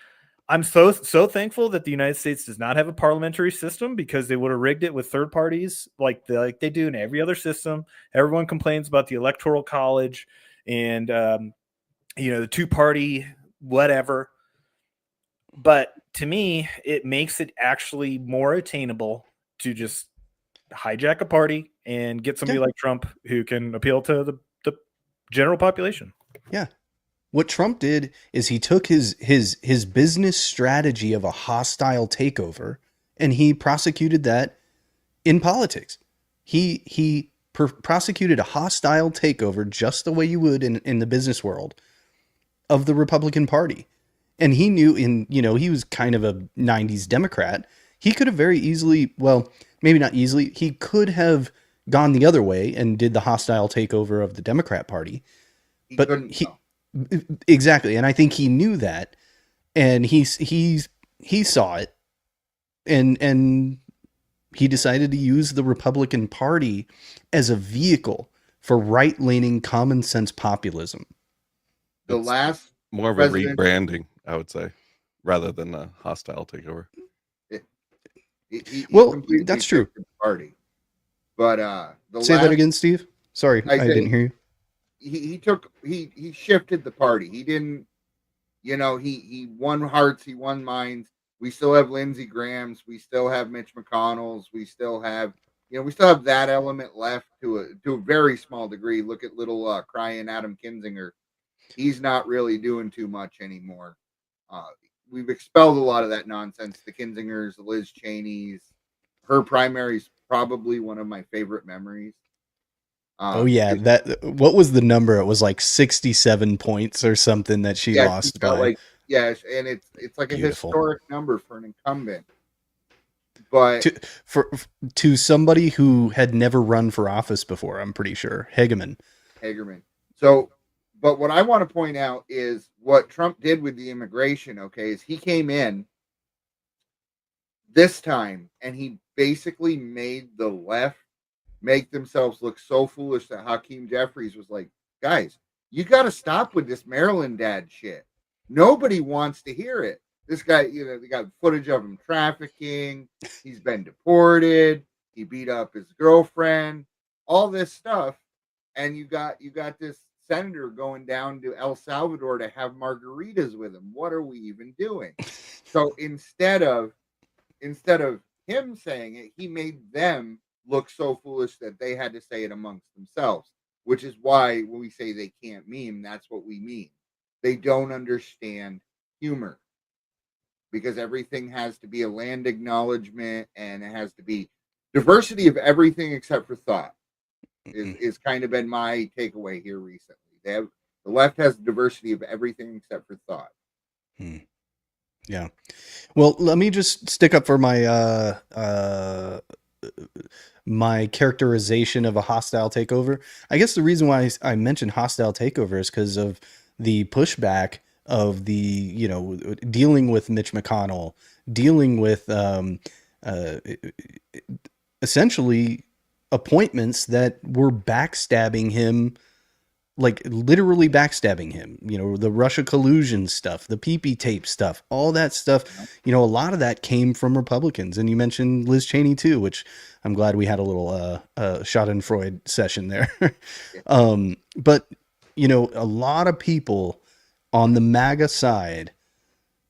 I'm so thankful that the United States does not have a parliamentary system, because they would have rigged it with third parties like they do in every other system. Everyone complains about the Electoral College and the two-party whatever. But to me, it makes it actually more attainable to just hijack a party and get somebody like Trump who can appeal to the general population. Yeah. What Trump did is he took his business strategy of a hostile takeover and he prosecuted that in politics. He prosecuted a hostile takeover just the way you would in the business world of the Republican Party. And he knew he was kind of a 90s Democrat. He could have very easily, well, maybe not easily, he could have gone the other way and did the hostile takeover of the Democrat Party. Exactly. And I think he knew that, and he saw it, and he decided to use the Republican Party as a vehicle for right-leaning common sense populism. The last more of a rebranding, I would say, rather than a hostile takeover. Well, that's true. Party, but say that again, Steve. Sorry, I didn't hear you. He shifted the party. He didn't, he won hearts, he won minds. We still have Lindsey Graham's, we still have Mitch McConnell's, we still have that element left to a very small degree. Look at little crying Adam Kinzinger. He's not really doing too much anymore. We've expelled a lot of that nonsense. The Kinzingers, the Liz Cheney's, her primary's probably one of my favorite memories. What was the number? It was like 67 points or something that she lost by. Yes, and it's like beautiful. A historic number for an incumbent. But to somebody who had never run for office before, I'm pretty sure. Hagerman. So, but what I want to point out is what Trump did with the immigration, is he came in this time and he basically made the left make themselves look so foolish that Hakeem Jeffries was like, guys, you got to stop with this Maryland dad shit. Nobody wants to hear it. This guy, they got footage of him trafficking. He's been deported. He beat up his girlfriend, all this stuff. And you got this senator going down to El Salvador to have margaritas with him. What are we even doing? So instead of him saying it, he made them look so foolish that they had to say it amongst themselves, which is why when we say they can't meme, that's what we mean. They don't understand humor, because everything has to be a land acknowledgement and it has to be diversity of everything except for thought is kind of been my takeaway here recently. The left has diversity of everything except for thought. Yeah. Well, let me just stick up for my characterization of a hostile takeover. I guess the reason why I mentioned hostile takeover is because of the pushback of the, dealing with Mitch McConnell, dealing with essentially appointments that were backstabbing him, like literally backstabbing him, the Russia collusion stuff, the PP tape stuff, all that stuff, a lot of that came from Republicans. And you mentioned Liz Cheney too, which I'm glad we had a little Schadenfreude session there. But, a lot of people on the MAGA side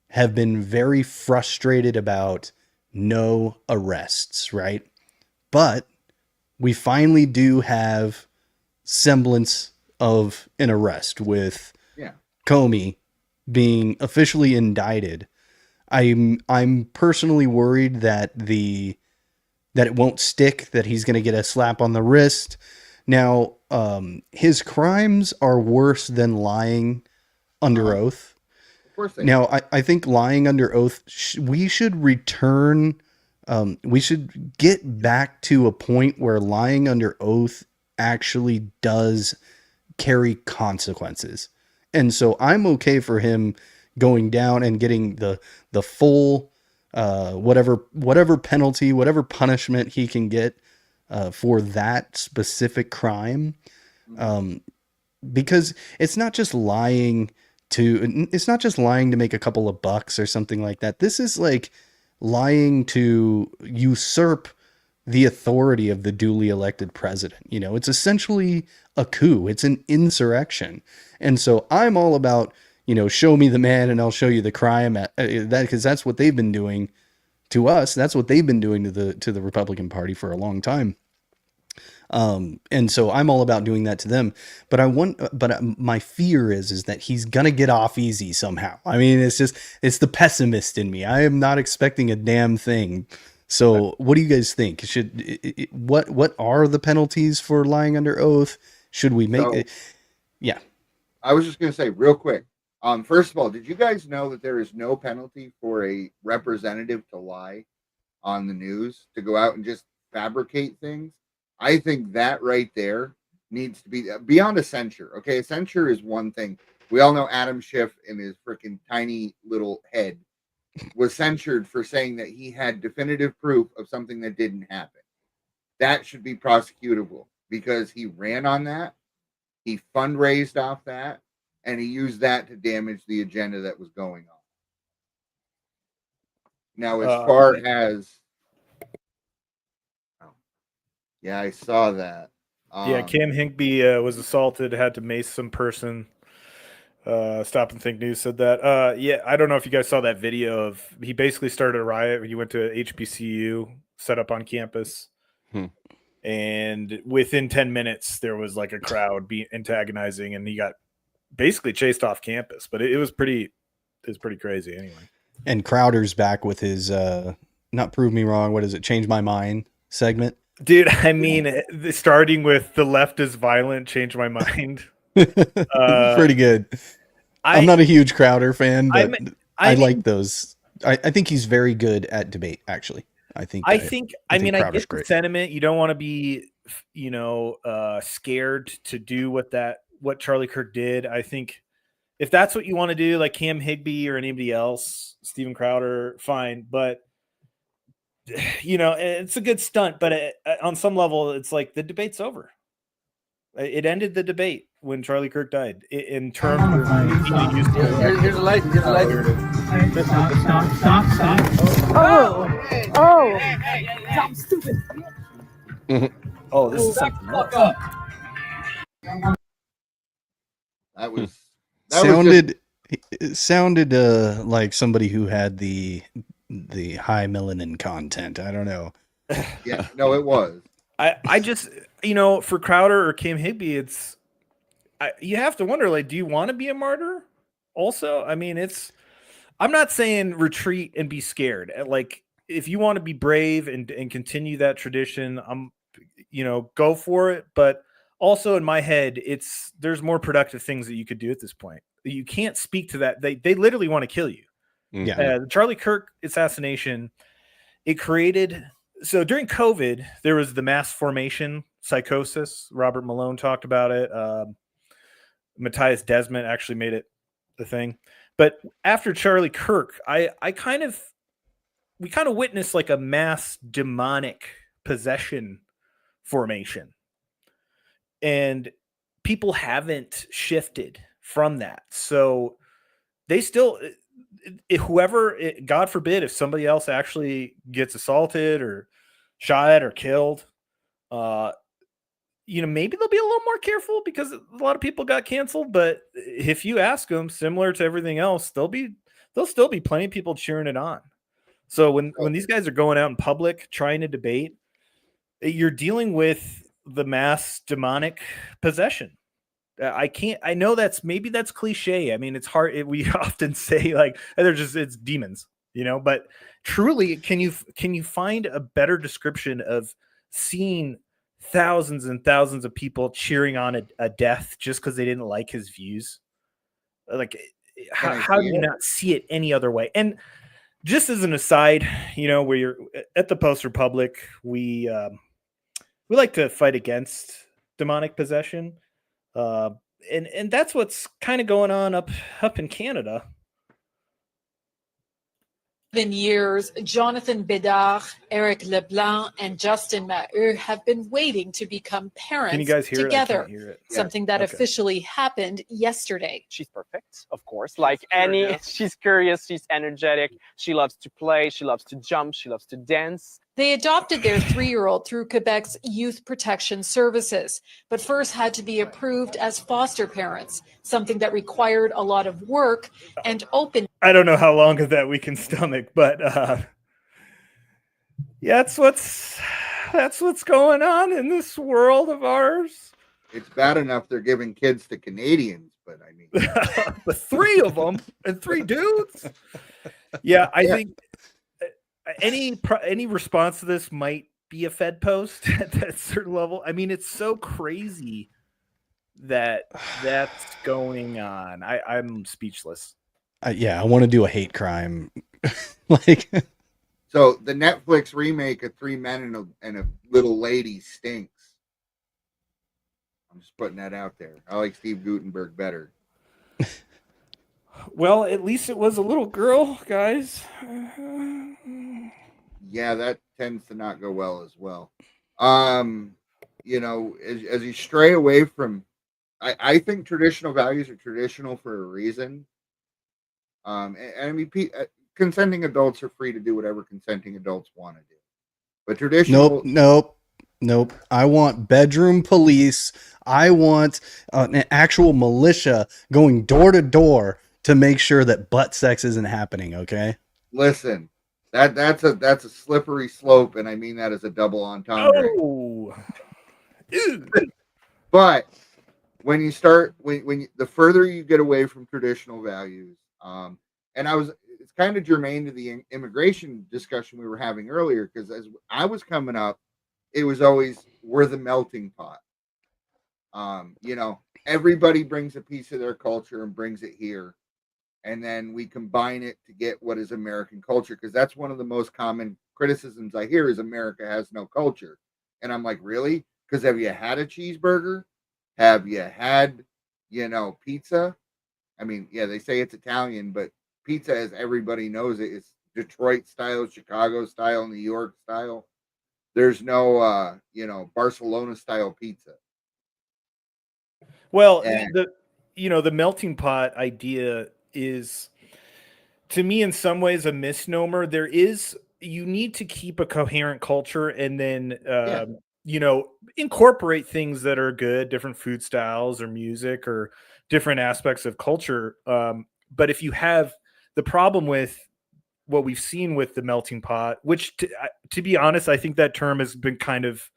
have been very frustrated about no arrests, right? But we finally do have semblance of an arrest with Comey being officially indicted. I'm personally worried that it won't stick, that he's going to get a slap on the wrist. Now, his crimes are worse than lying under oath. course they now, I think lying under oath, we should return. We should get back to a point where lying under oath actually does carry consequences. And so I'm okay for him going down and getting the full whatever penalty, whatever punishment he can get for that specific crime. Because it's not just lying to make a couple of bucks or something like that. This is like lying to usurp the authority of the duly elected president. You know, it's essentially a coup. It's an insurrection. And so I'm all about, you know, show me the man and I'll show you the crime at that, because that's what they've been doing to us. That's what they've been doing to the Republican Party for a long time. And so I'm all about doing that to them, but my fear is that he's going to get off easy somehow. I mean, it's the pessimist in me. I am not expecting a damn thing. So what do you guys think? What are the penalties for lying under oath? Should we make it? Yeah. I was just going to say real quick. First of all, did you guys know that there is no penalty for a representative to lie on the news, to go out and just fabricate things? I think that right there needs to be beyond a censure. Okay, a censure is one thing. We all know Adam Schiff in his freaking tiny little head was censured for saying that he had definitive proof of something that didn't happen. That should be prosecutable because he ran on that, he fundraised off that, and he used that to damage the agenda that was going on. Now, as far as yeah, I saw that. Cam Higbee was assaulted, had to mace some person. Stop and Think News said that. I don't know if you guys saw that video of he basically started a riot when he went to HBCU set up on campus. And within 10 minutes, there was like a crowd antagonizing, and he got basically chased off campus. But it was pretty crazy anyway. And Crowder's back with his not prove me wrong. What is it? Change my mind segment. Dude, I mean, starting with the left is violent, change my mind. Pretty good. I'm not a huge Crowder fan, but I like those. I think he's very good at debate, actually. I think I get the sentiment. You don't want to be, scared to do what Charlie Kirk did. I think if that's what you want to do, like Cam Higbee or anybody else, Steven Crowder, fine. But it's a good stunt, but on some level, it's like the debate's over. It ended the debate when Charlie Kirk died. In terms of here's a light. Stop. Oh, stop, stupid. Oh, this is something else. It sounded like somebody who had the high melanin content. I don't know. Yeah, no, it was. I just, for Crowder or Cam Higbee, you have to wonder, like, do you want to be a martyr also? I mean, I'm not saying retreat and be scared. Like, if you want to be brave and continue that tradition, go for it. But also in my head, there's more productive things that you could do at this point. You can't speak to that. They literally want to kill you. Yeah. The Charlie Kirk assassination, it created. So during COVID, there was the mass formation psychosis. Robert Malone talked about it. Matthias Desmond actually made it the thing. But after Charlie Kirk, we kind of witnessed like a mass demonic possession formation. And people haven't shifted from that. So they still, God forbid, if somebody else actually gets assaulted or shot or killed, maybe they'll be a little more careful because a lot of people got canceled. But if you ask them, similar to everything else, there'll still be plenty of people cheering it on. So when these guys are going out in public trying to debate, you're dealing with the mass demonic possession. I know that's cliche. I mean, it's hard. We often say like it's demons, but truly, can you find a better description of seeing thousands and thousands of people cheering on a death just because they didn't like his views? Like, how do you not see it any other way? And just as an aside, where you're at the Post Republic, we like to fight against demonic possession, and that's what's kind of going on up in Canada. In years, Jonathan Bédard, Eric Leblanc, and Justin Maheu have been waiting to become parents Can you guys hear together. It? I can't hear it. Something that officially happened yesterday. She's perfect, of course. Like she's curious, she's energetic, she loves to play, she loves to jump, she loves to dance. They adopted their 3-year-old through Quebec's Youth Protection Services, but first had to be approved as foster parents, something that required a lot of work and open. I don't know how long of that we can stomach, but that's what's going on in this world of ours. It's bad enough they're giving kids to Canadians, but I mean, the 3 of them and 3 dudes. Yeah, I think any response to this might be a Fed post at that certain level. I mean, it's so crazy that that's going on. I'm speechless. I want to do a hate crime. So the Netflix remake of 3 Men and a Little Lady stinks. I'm just putting that out there. I like Steve Guttenberg better. Well, at least it was a little girl, guys. Yeah, that tends to not go well as well. As you stray away from, I think traditional values are traditional for a reason. I mean, consenting adults are free to do whatever consenting adults want to do. But traditional... Nope. I want bedroom police. I want an actual militia going door to door to make sure that butt sex isn't happening, okay? Listen, that's a slippery slope, and I mean that as a double entendre. Oh. But when you start, the further you get away from traditional values, it's kind of germane to the immigration discussion we were having earlier, because as I was coming up, it was always, we're the melting pot. Everybody brings a piece of their culture and brings it here. And then we combine it to get what is American culture. Because that's one of the most common criticisms I hear is America has no culture. And I'm like, really? Because have you had a cheeseburger? Have you had, pizza? I mean, yeah, they say it's Italian, but pizza, as everybody knows it, is Detroit style, Chicago style, New York style. There's no, Barcelona style pizza. Well, the melting pot idea is, to me, in some ways a misnomer. You need to keep a coherent culture and then, incorporate things that are good, different food styles or music or different aspects of culture. But if you have the problem with what we've seen with the melting pot, which to be honest, I think that term has been kind of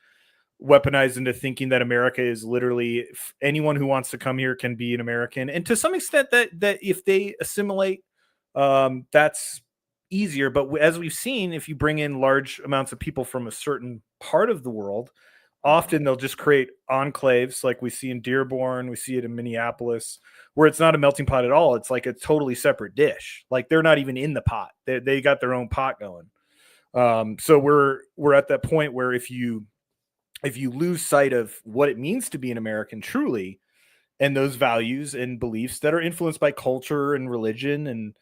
weaponized into thinking that America is literally anyone who wants to come here can be an American. And to some extent that if they assimilate, that's easier. But as we've seen, if you bring in large amounts of people from a certain part of the world, often they'll just create enclaves like we see in Dearborn, we see it in Minneapolis, where it's not a melting pot at all. It's like a totally separate dish. Like they're not even in the pot. They got their own pot going. So we're at that point where if you lose sight of what it means to be an American truly, and those values and beliefs that are influenced by culture and religion and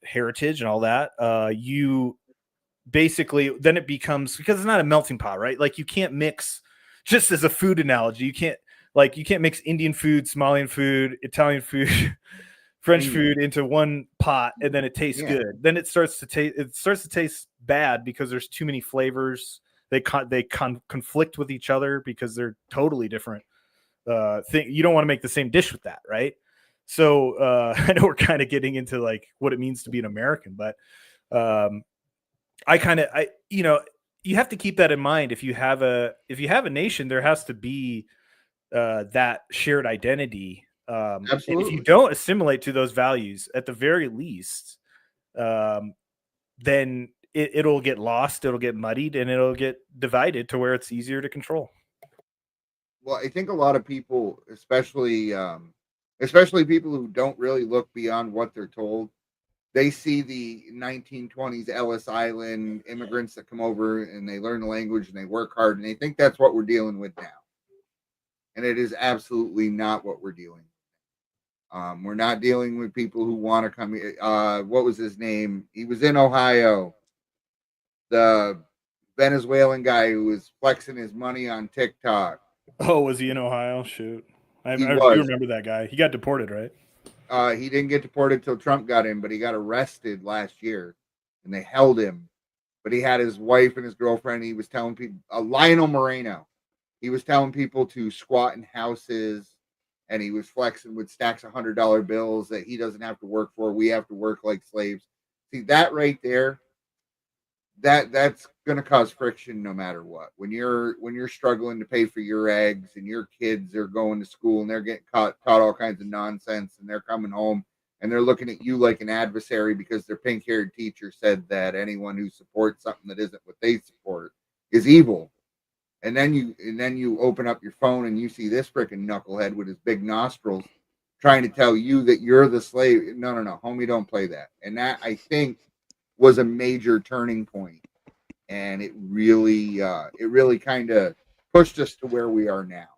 heritage and all that, you basically, then it becomes, because it's not a melting pot, right? Like you can't mix, just as a food analogy, you can't mix Indian food, Somalian food, Italian food, French food into one pot and then it tastes good. Then it starts to taste bad because there's too many flavors. They conflict with each other because they're totally different. You don't want to make the same dish with that, right? So I know we're kind of getting into like what it means to be an American, but you have to keep that in mind. If you have a nation, there has to be that shared identity. Absolutely. And if you don't assimilate to those values, at the very least, then it'll get lost, it'll get muddied, and it'll get divided to where it's easier to control. Well, I think a lot of people, especially especially people who don't really look beyond what they're told. They see the 1920s Ellis Island immigrants that come over and they learn the language and they work hard and they think that's what we're dealing with now. And it is absolutely not what we're dealing with. We're not dealing with people who want to come here. What was his name? He was in Ohio. The Venezuelan guy who was flexing his money on TikTok. Oh, was he in Ohio? Shoot. I do remember that guy. He got deported, right? He didn't get deported until Trump got in, but he got arrested last year and they held him. But he had his wife and his girlfriend. He was telling people, Lionel Moreno, he was telling people to squat in houses and he was flexing with stacks of $100 bills that he doesn't have to work for. We have to work like slaves. See, that right there, that's going to cause friction no matter what. When you're struggling to pay for your eggs and your kids are going to school and they're getting taught all kinds of nonsense and they're coming home and they're looking at you like an adversary because their pink-haired teacher said that anyone who supports something that isn't what they support is evil. And then you open up your phone and you see this freaking knucklehead with his big nostrils trying to tell you that you're the slave. No, homie, don't play that. And that, I think, was a major turning point, and it really kind of pushed us to where we are now.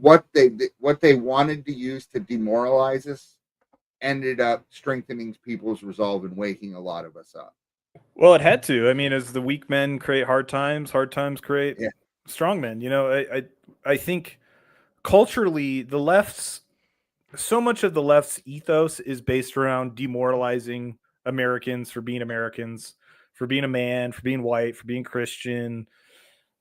What they wanted to use to demoralize us ended up strengthening people's resolve and waking a lot of us up. Well, it had to. I mean, as the weak men create hard times create strong men. You know, I think culturally the left's, so much of the left's ethos is based around demoralizing Americans, for being a man, for being white, for being Christian,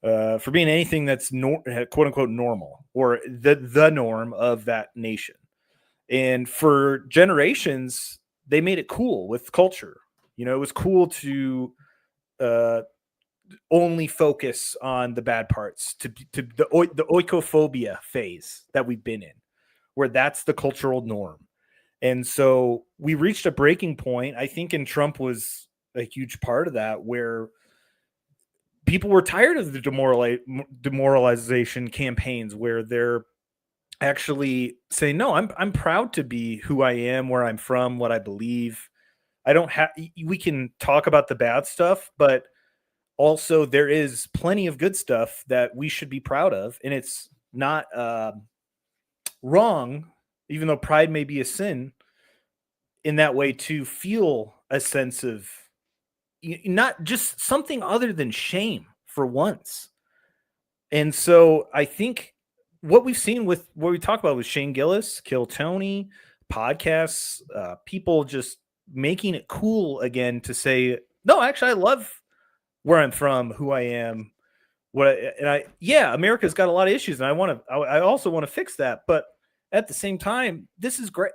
for being anything that's quote unquote normal or the norm of that nation. And for generations, they made it cool with culture. You know, it was cool to only focus on the bad parts, to the oikophobia phase that we've been in, where that's the cultural norm. And so we reached a breaking point, I think, and Trump was a huge part of that, where people were tired of the demoralization campaigns where they're actually saying, no, I'm proud to be who I am, where I'm from, what I believe. We can talk about the bad stuff, but also there is plenty of good stuff that we should be proud of. And it's not wrong, even though pride may be a sin in that way, to feel a sense of not just something other than shame for once. And so I think what we've seen with what we talk about with Shane Gillis, Kill Tony, podcasts, people just making it cool again to say, no, actually, I love where I'm from, who I am. America's got a lot of issues, and I also want to fix that. But at the same time, this is great.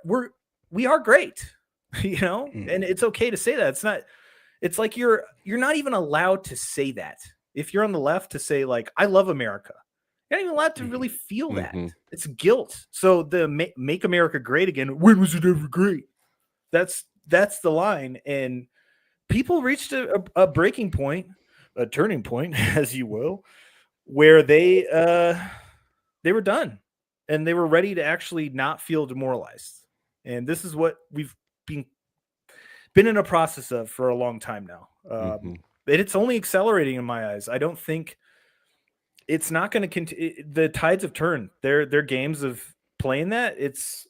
We are great, you know, and it's okay to say that. It's like you're not even allowed to say that. If you're on the left, to say like, I love America, you're not even allowed to really feel that. It's guilt. So the make America great again. When was it ever great? That's the line. And people reached a breaking point, a turning point, as you will, where they were done and they were ready to actually not feel demoralized. And this is what we've been in a process of for a long time now. And it's only accelerating in my eyes. I don't think it's not going to continue. The tides have turned. Their games of playing that, it's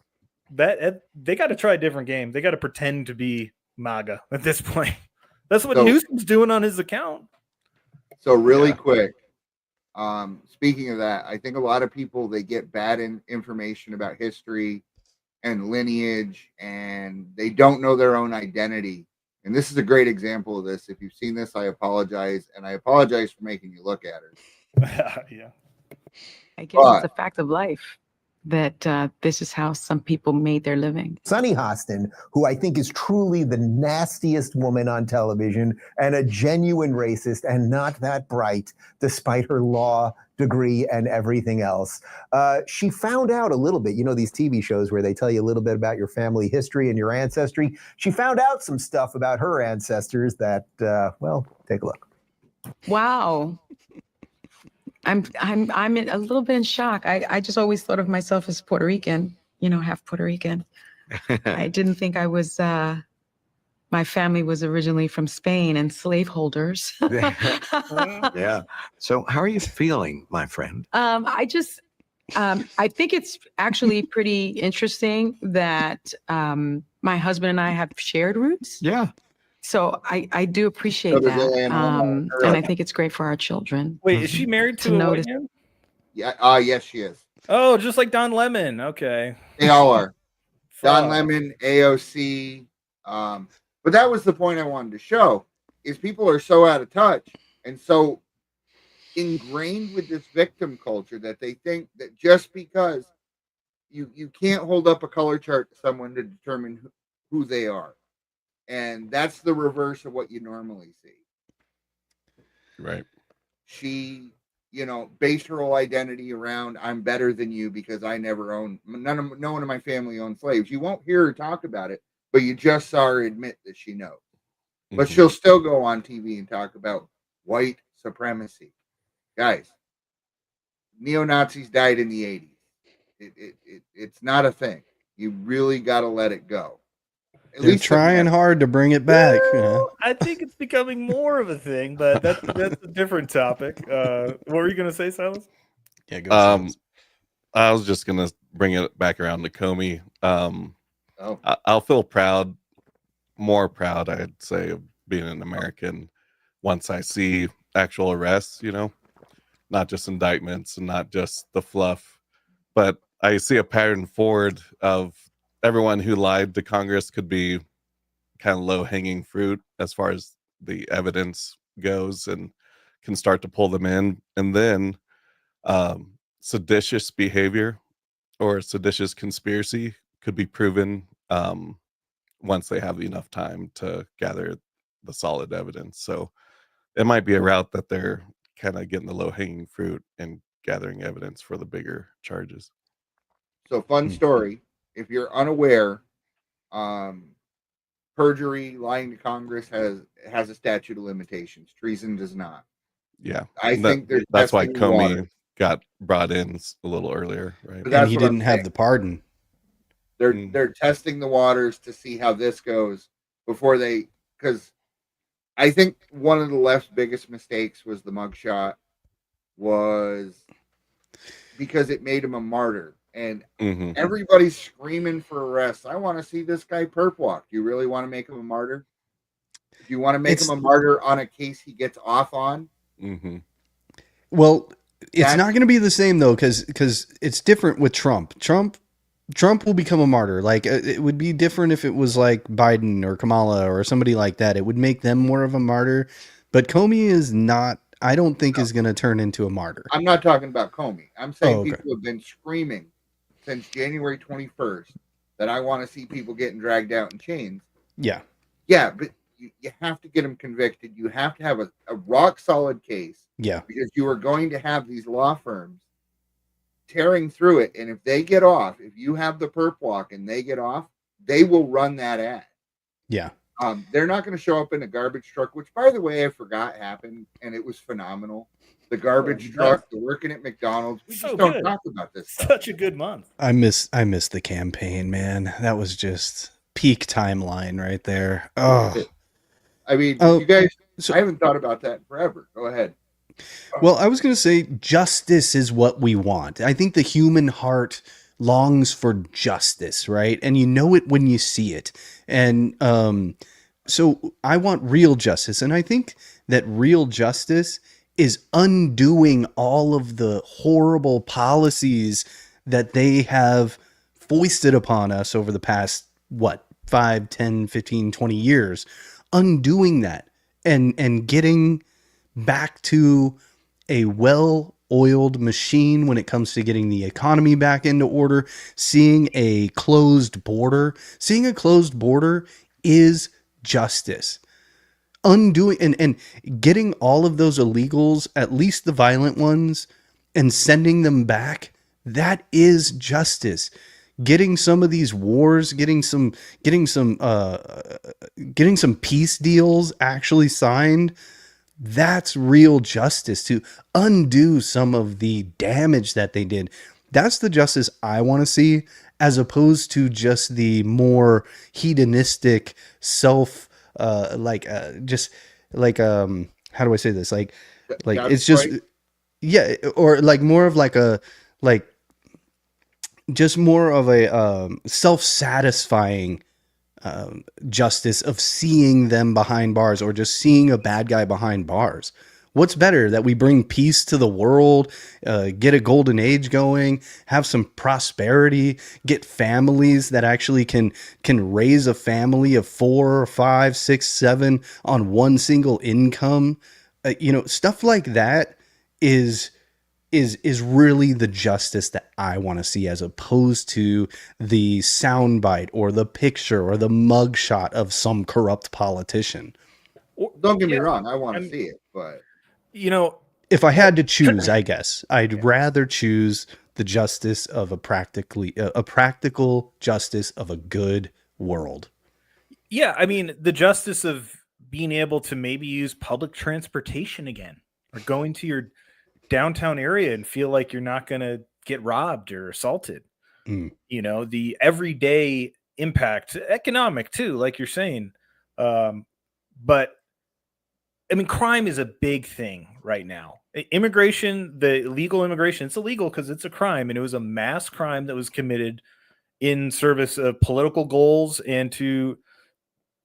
that they got to try a different game. They got to pretend to be MAGA at this point. That's what Newsom's doing on his account. So really quick, speaking of that, I think a lot of people, they get bad information about history and lineage, and they don't know their own identity. And this is a great example of this. If you've seen this, I apologize, and I apologize for making you look at it. Yeah, I guess it's a fact of life that this is how some people made their living. Sunny Hostin, who I think is truly the nastiest woman on television and a genuine racist and not that bright, despite her law degree and everything else. She found out a little bit, you know, these TV shows where they tell you a little bit about your family history and your ancestry. She found out some stuff about her ancestors that, well, take a look. Wow. I'm a little bit in shock. I just always thought of myself as Puerto Rican, half Puerto Rican. I didn't think I was, my family was originally from Spain and slaveholders. Yeah. So how are you feeling, my friend? I think it's actually pretty interesting that my husband and I have shared roots. Yeah. So I do appreciate that. And I think it's great for our children. Wait, is she married to a white man? Yeah. Yes, she is. Oh, just like Don Lemon. Okay. They all are. Don Lemon, AOC. But that was the point I wanted to show, is people are so out of touch and so ingrained with this victim culture that they think that just because you can't hold up a color chart to someone to determine who they are. And that's the reverse of what you normally see. Right. She, based her whole identity around I'm better than you because I never owned, no one in my family owned slaves. You won't hear her talk about it, but you just saw her admit that she knows. But she'll still go on TV and talk about white supremacy. Guys, neo-Nazis died in the 80s. It's not a thing. You really got to let it go. They're trying hard to bring it back. I think it's becoming more of a thing, but that's a different topic. What were you going to say, Silas? Yeah, go Silas. I was just going to bring it back around to Comey. I'll feel proud, more proud, I'd say, of being an American once I see actual arrests, not just indictments and not just the fluff, but I see a pattern forward of everyone who lied to Congress could be kind of low-hanging fruit as far as the evidence goes and can start to pull them in. And then seditious behavior or seditious conspiracy could be proven once they have enough time to gather the solid evidence. So it might be a route that they're kind of getting the low-hanging fruit and gathering evidence for the bigger charges. So fun story. If you're unaware, perjury, lying to Congress has a statute of limitations. Treason does not. Yeah, I think that's why Comey got brought in a little earlier, right? And he didn't have the pardon. They're testing the waters to see how this goes before because I think one of the left's biggest mistakes was the mugshot, was because it made him a martyr. And everybody's screaming for arrests. I want to see this guy perp walk. Do you really want to make him a martyr? Do you want to make him a martyr on a case he gets off on? Well, it's not going to be the same, though, because it's different with Trump. Trump will become a martyr. Like, it would be different if it was like Biden or Kamala or somebody like that. It would make them more of a martyr. But Comey is not, I don't think, is going to turn into a martyr. I'm not talking about Comey. I'm saying people have been screaming since January 21st that I want to see people getting dragged out in chains. Yeah. Yeah, but you have to get them convicted. You have to have a rock solid case. Yeah. Because you are going to have these law firms tearing through it. And if they get off, if you have the perp walk and they get off, they will run that ad. Yeah. They're not going to show up in a garbage truck, which, by the way, I forgot happened, and it was phenomenal. The garbage truck, the working at McDonald's. We just don't talk about this stuff. Such a good month. I miss the campaign, man. That was just peak timeline right there. Oh, I mean, you guys, I haven't thought about that in forever. Go ahead. Well, I was going to say justice is what we want. I think the human heart longs for justice, right? And you know it when you see it. And so I want real justice. And I think that real justice is undoing all of the horrible policies that they have foisted upon us over the past, 5, 10, 15, 20 years. Undoing that and getting back to a well-oiled machine when it comes to getting the economy back into order, seeing a closed border. Seeing a closed border is justice. Undoing and getting all of those illegals, at least the violent ones, and sending them back, that is justice. Getting some of these wars, getting some peace deals actually signed, That's real justice, to undo some of the damage that they did. That's the justice I want to see, as opposed to just the more hedonistic self, just like, how do I say this? Like That's it's just, right. yeah, or like more of like a, like, just more of a self-satisfying justice of seeing them behind bars, or just seeing a bad guy behind bars. What's better, that we bring peace to the world, get a golden age going, have some prosperity, get families that actually can raise a family of 4 or 5, 6, 7 on one single income? Stuff like that is really the justice that I want to see, as opposed to the soundbite or the picture or the mugshot of some corrupt politician. Don't get me wrong, I want to see it, but if I had to choose, I guess I'd rather choose the justice of a practical justice of a good world. Yeah, I mean, the justice of being able to maybe use public transportation again, or going to your downtown area and feel like you're not going to get robbed or assaulted. The everyday impact, economic too, like you're saying. But I mean, crime is a big thing right now. Immigration, the illegal immigration, it's illegal because it's a crime, and it was a mass crime that was committed in service of political goals and to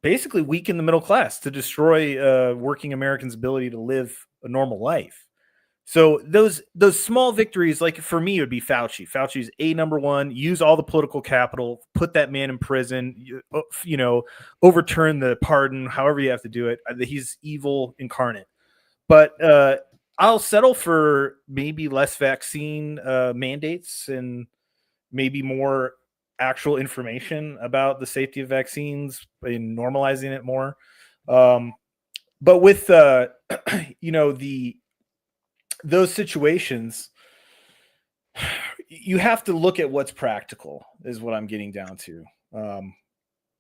basically weaken the middle class, to destroy working Americans' ability to live a normal life. So those small victories, like for me, it would be Fauci. Fauci's number one. Use all the political capital, put that man in prison, overturn the pardon, however you have to do it. He's evil incarnate. But I'll settle for maybe less vaccine mandates and maybe more actual information about the safety of vaccines and normalizing it more. But with those situations, you have to look at what's practical, is what I'm getting down to. And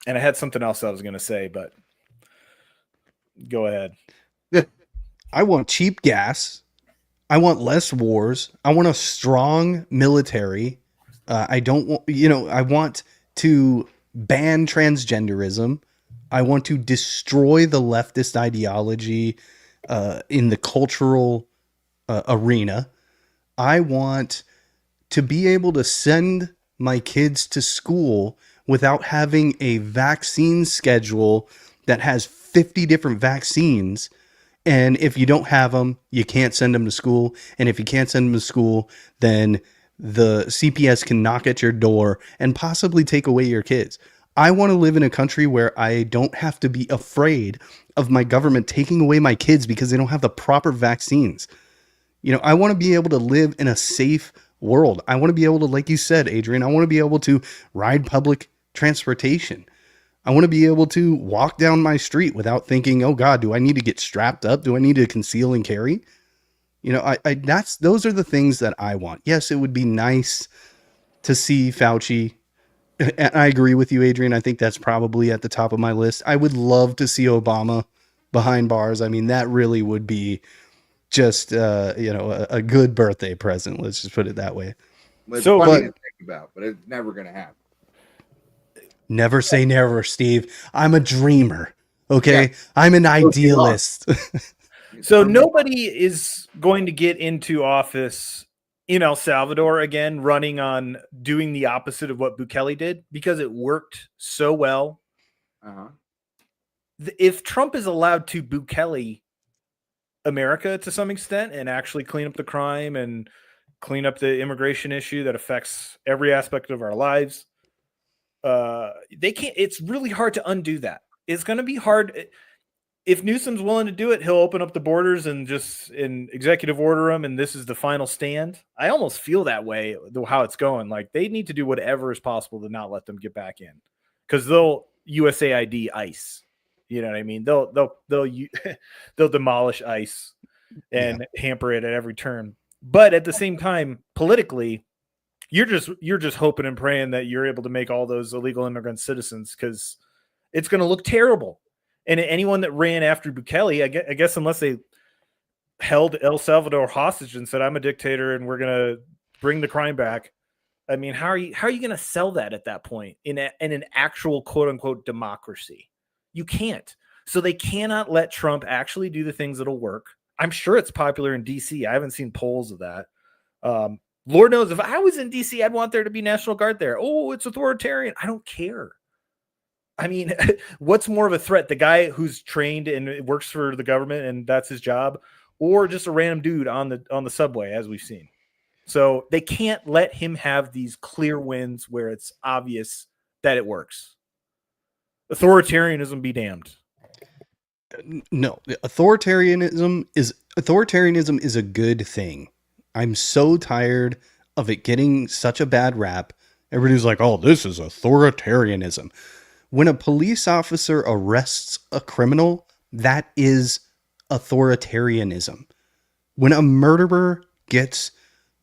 I had something else I was going to say, but go ahead. I want cheap gas. I want less wars. I want a strong military. I don't want, I want to ban transgenderism. I want to destroy the leftist ideology in the cultural arena. I want to be able to send my kids to school without having a vaccine schedule that has 50 different vaccines. And if you don't have them, you can't send them to school. And if you can't send them to school, then the CPS can knock at your door and possibly take away your kids. I want to live in a country where I don't have to be afraid of my government taking away my kids because they don't have the proper vaccines. I want to be able to live in a safe world. I want to be able to, like you said, Adrian, I want to be able to ride public transportation. I want to be able to walk down my street without thinking, oh God, do I need to get strapped up? Do I need to conceal and carry? Those are the things that I want. Yes, it would be nice to see Fauci. And I agree with you, Adrian. I think that's probably at the top of my list. I would love to see Obama behind bars. I mean, that really would be just a good birthday present. Let's just put it that way. It's funny to think about, but it's never going to happen. Never say never, Steve. I'm a dreamer. Okay, yeah. I'm an idealist. So nobody is going to get into office in El Salvador again running on doing the opposite of what Bukele did, because it worked so well. If Trump is allowed to Bukele America to some extent and actually clean up the crime and clean up the immigration issue that affects every aspect of our lives, they can't. It's really hard to undo that. It's going to be hard. If Newsom's willing to do it, he'll open up the borders and just executive order them, and this is the final stand. I almost feel that way, how it's going. Like, they need to do whatever is possible to not let them get back in, because they'll USAID ICE. You know what I mean? They'll demolish ICE and hamper it at every turn. But at the same time, politically, you're just hoping and praying that you're able to make all those illegal immigrant citizens, because it's going to look terrible. And anyone that ran after Bukele, I guess unless they held El Salvador hostage and said, "I'm a dictator and we're going to bring the crime back." I mean, how are you going to sell that at that point in an actual quote unquote democracy? You can't. So they cannot let Trump actually do the things that'll work. I'm sure it's popular in DC. I haven't seen polls of that. Lord knows if I was in DC, I'd want there to be National Guard there. Oh, it's authoritarian. I don't care. I mean, what's more of a threat? The guy who's trained and works for the government and that's his job, or just a random dude on the subway, as we've seen. So they can't let him have these clear wins where it's obvious that it works. Authoritarianism be damned. No, authoritarianism is a good thing. I'm so tired of it getting such a bad rap. Everybody's like, "Oh, this is authoritarianism." When a police officer arrests a criminal, that is authoritarianism. When a murderer gets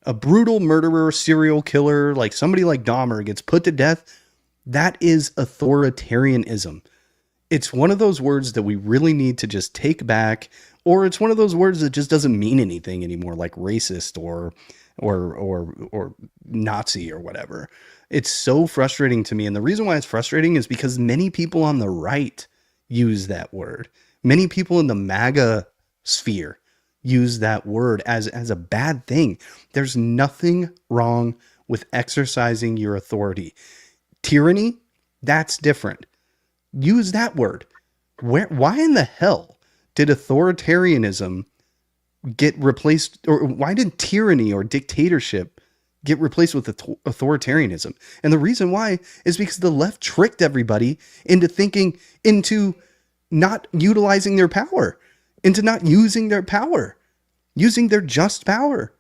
a brutal murderer, serial killer, like somebody like Dahmer gets put to death, that is authoritarianism. It's one of those words that we really need to just take back, or it's one of those words that just doesn't mean anything anymore, like racist or Nazi or whatever. It's so frustrating to me. And the reason why it's frustrating is because many people on the right use that word. Many people in the MAGA sphere use that word as a bad thing. There's nothing wrong with exercising your authority. Tyranny, that's different. Use that word. Why in the hell did authoritarianism get replaced, or why did tyranny or dictatorship get replaced with authoritarianism? And the reason why is because the left tricked everybody into not utilizing their power, into not using their power, using their just power.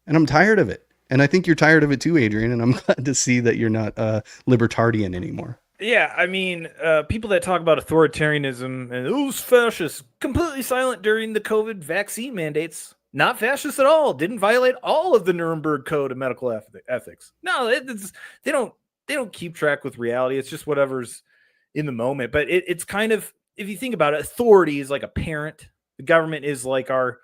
And I'm tired of it. And I think you're tired of it too, Adrian. And I'm glad to see that you're not libertarian anymore. Yeah, I mean, people that talk about authoritarianism and who's fascist, completely silent during the COVID vaccine mandates. Not fascist at all. Didn't violate all of the Nuremberg Code of medical ethics. No, they don't keep track with reality. It's just whatever's in the moment. But it's kind of, if you think about it, authority is like a parent. The government is like our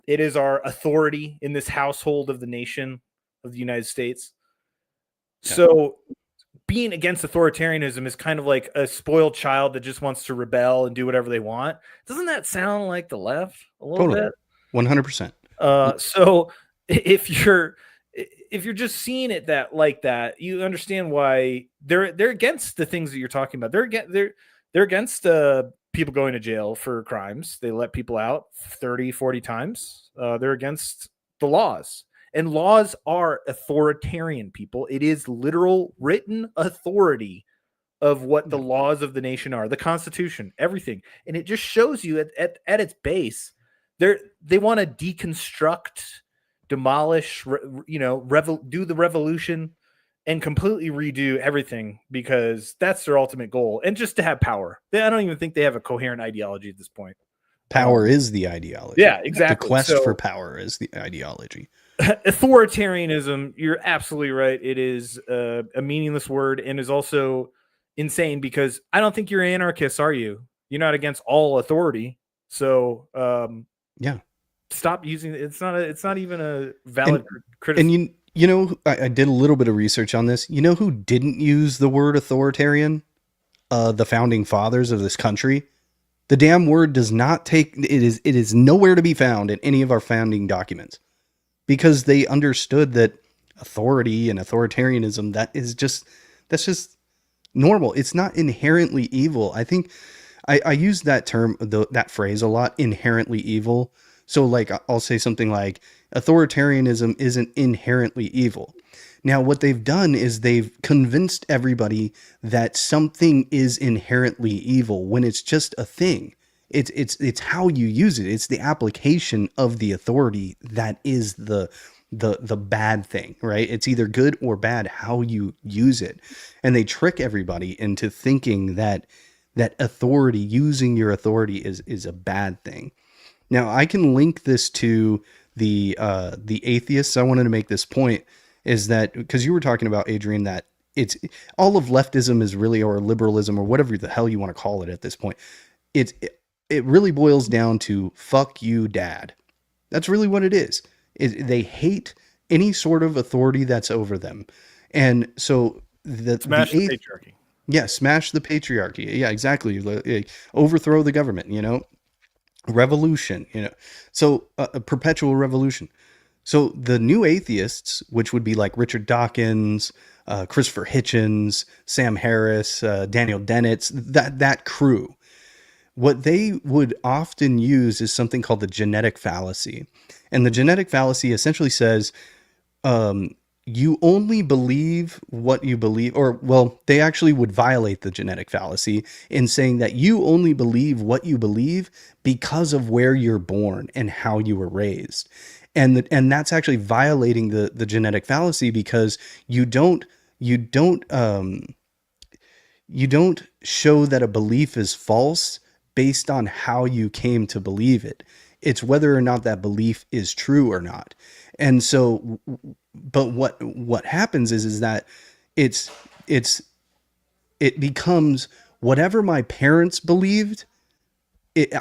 authority in this household of the nation of the United States. Yeah. So being against authoritarianism is kind of like a spoiled child that just wants to rebel and do whatever they want. Doesn't that sound like the left a little bit? 100%. So if you're just seeing it like that, you understand why they're against the things that you're talking about. They're against people going to jail for crimes. They let people out 30, 40 times. They're against the laws. And laws are authoritarian, people. It is literal written authority of what the laws of the nation are, the Constitution, everything. And it just shows you at its base, they want to deconstruct, demolish, do the revolution and completely redo everything because that's their ultimate goal. And just to have power. I don't even think they have a coherent ideology at this point. Power is the ideology. Yeah, exactly. The quest for power is the ideology. Authoritarianism, you're absolutely right. It is a meaningless word and is also insane because I don't think you're anarchists, are you? You're not against all authority. So yeah, stop using it. It's not even a valid criticism. And you know, I did a little bit of research on this. You know who didn't use the word authoritarian? The founding fathers of this country. The damn word does not take. It is nowhere to be found in any of our founding documents. Because they understood that authority and authoritarianism, that's just normal. It's not inherently evil. I think I use that term, that phrase a lot, inherently evil. So like, I'll say something like authoritarianism isn't inherently evil. Now, what they've done is they've convinced everybody that something is inherently evil when it's just a thing. It's how you use it. It's the application of the authority that is the bad thing, right? It's either good or bad how you use it. And they trick everybody into thinking that authority, using your authority is a bad thing. Now, I can link this to the atheists. I wanted to make this point is that because you were talking about, Adrian, that it's all of leftism is really, or liberalism or whatever the hell you want to call it at this point. It really boils down to fuck you, dad. That's really what it is. They hate any sort of authority that's over them. And so Smash the eighth, patriarchy. yeah, smash the patriarchy. Yeah, exactly. Overthrow the government, revolution, so a perpetual revolution. So the new atheists, which would be like Richard Dawkins, Christopher Hitchens, Sam Harris, Daniel Dennett, that crew, what they would often use is something called the genetic fallacy. And the genetic fallacy essentially says, you only believe what you believe, or, well, they actually would violate the genetic fallacy in saying that you only believe what you believe because of where you're born and how you were raised. And that's actually violating the genetic fallacy, because you don't show that a belief is false based on how you came to believe it. It's whether or not that belief is true or not. And so, but what happens is that it becomes whatever my parents believed.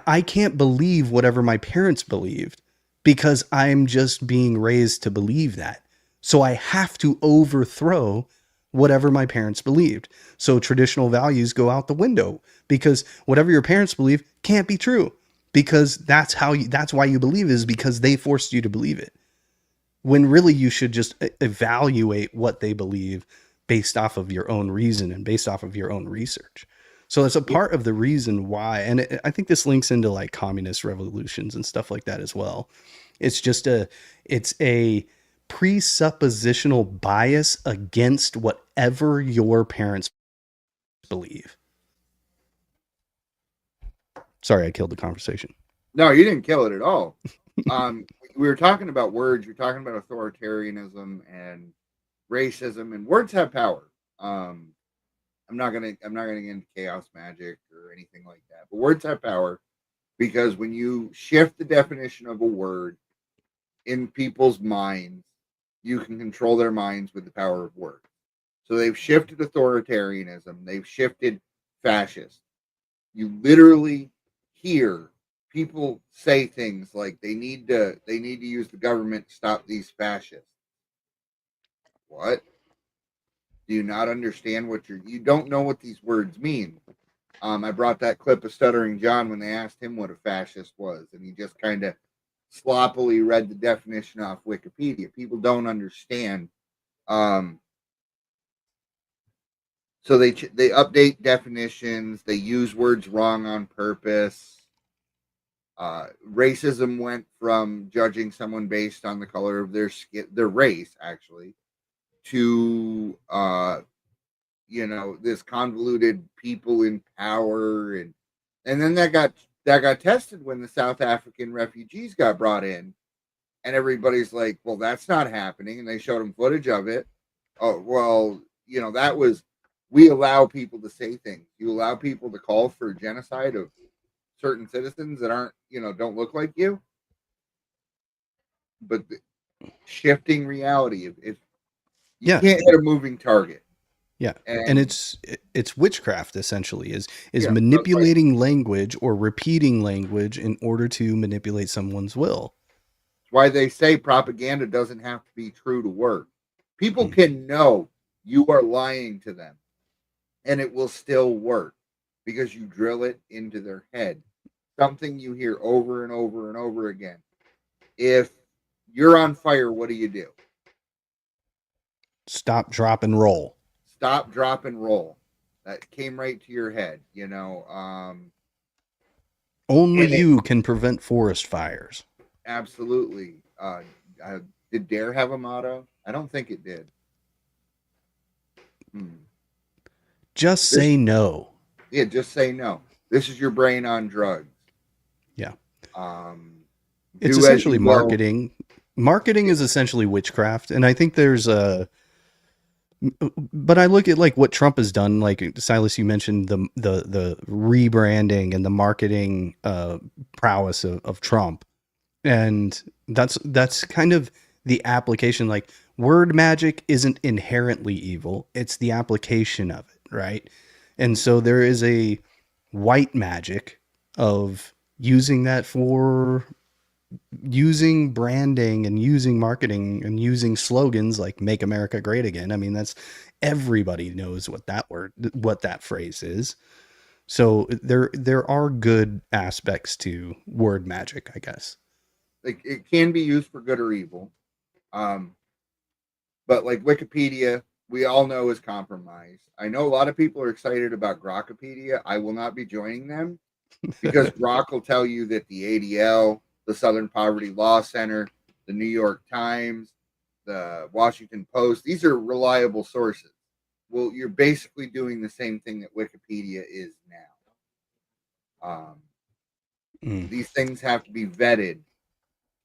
I can't believe whatever my parents believed because I'm just being raised to believe that. So I have to overthrow whatever my parents believed. So traditional values go out the window, because whatever your parents believe can't be true, because that's why you believe it, is because they forced you to believe it. When really you should just evaluate what they believe based off of your own reason and based off of your own research. So it's a part of the reason why, and I think this links into like communist revolutions and stuff like that as well. It's a presuppositional bias against whatever your parents believe. Sorry, I killed the conversation. No, you didn't kill it at all. We were talking about words. You're talking about authoritarianism and racism, and words have power. I'm not gonna get into chaos magic or anything like that, but words have power, because when you shift the definition of a word in people's minds, you can control their minds with the power of words. So they've shifted authoritarianism. They've shifted fascist. You literally hear people say things like they need to use the government to stop these fascists. What? Do you not understand what you don't know what these words mean? I brought that clip of Stuttering John when they asked him what a fascist was, and he just kind of sloppily read the definition off Wikipedia. People don't understand. So they update definitions. They use words wrong on purpose. Racism went from judging someone based on the color of their skin, their race, actually, to this convoluted people in power, and then that got tested when the South African refugees got brought in, and everybody's like, well, that's not happening, and they showed them footage of it. Oh, well, that was, we allow people to say things. You allow people to call for genocide of certain citizens that aren't, don't look like you. But shifting reality, if you can't hit a moving target. Yeah, and it's witchcraft, essentially, is manipulating language or repeating language in order to manipulate someone's will. That's why they say propaganda doesn't have to be true to work. People can know you are lying to them, and it will still work because you drill it into their head. Something you hear over and over and over again. If you're on fire, what do? Stop, drop, and roll. Stop, drop, and roll. That came right to your head, Only you can prevent forest fires. Absolutely. Did Dare have a motto? I don't think it did. Just say no. Yeah, just say no. This is your brain on drugs. Yeah. It's essentially marketing. Marketing is essentially witchcraft, and I think there's but I look at like what Trump has done. Like Silas, you mentioned the rebranding and the marketing prowess of Trump, and that's kind of the application. Like word magic isn't inherently evil; it's the application of it, right? And so there is a white magic of using that for using branding and using marketing and using slogans like "Make America Great Again." I mean, that's everybody knows what that phrase is. So there are good aspects to word magic, I guess. Like, it can be used for good or evil. But like Wikipedia, we all know is compromised. I know a lot of people are excited about Grokpedia. I will not be joining them because Grok will tell you that the ADL, the Southern Poverty Law Center, the New York Times, the Washington Post, these are reliable sources. Well, you're basically doing the same thing that Wikipedia is now. These things have to be vetted,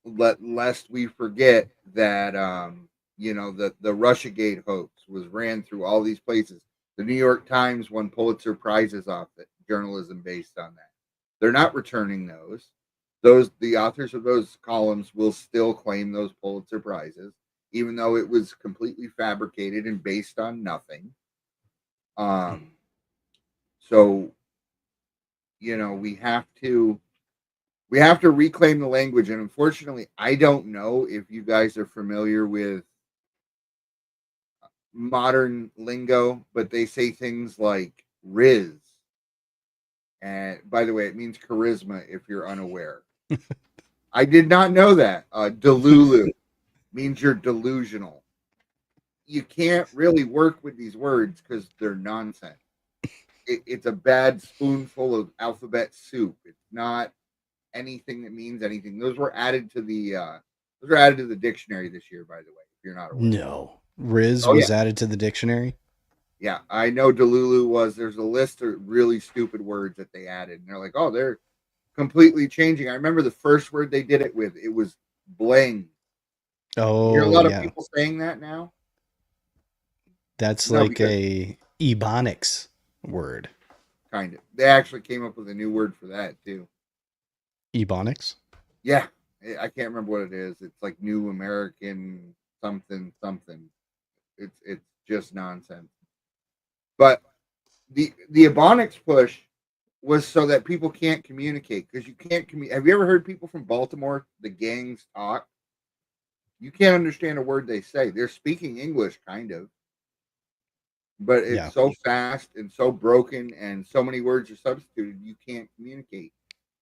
lest we forget that the Russiagate hoax was ran through all these places. The New York Times won Pulitzer Prizes off it, journalism based on that. They're not returning those. The authors of those columns will still claim those Pulitzer Prizes, even though it was completely fabricated and based on nothing. So, we have to reclaim the language. And unfortunately, I don't know if you guys are familiar with modern lingo, but they say things like Riz. And by the way, it means charisma if you're unaware. I did not know that. Delulu means you're delusional. You can't really work with these words because they're nonsense. It's a bad spoonful of alphabet soup. It's not anything that means anything. Those were added to the dictionary this year, by the way, if you're not aware. No. Riz was added to the dictionary? Yeah, I know Delulu was. There's a list of really stupid words that they added. And they're like, oh, they're completely changing. I remember the first word they did it with. It was bling. Oh, you hear a lot of people saying that now? That's like a Ebonics word. Kind of. They actually came up with a new word for that, too. Ebonics? Yeah. I can't remember what it is. It's like New American something. It's just nonsense. But the Ebonics push was so that people can't communicate, because you can't communicate. Have you ever heard people from Baltimore, the gangs, talk? You can't understand a word they say. They're speaking English, kind of. But it's so fast and so broken and so many words are substituted, you can't communicate.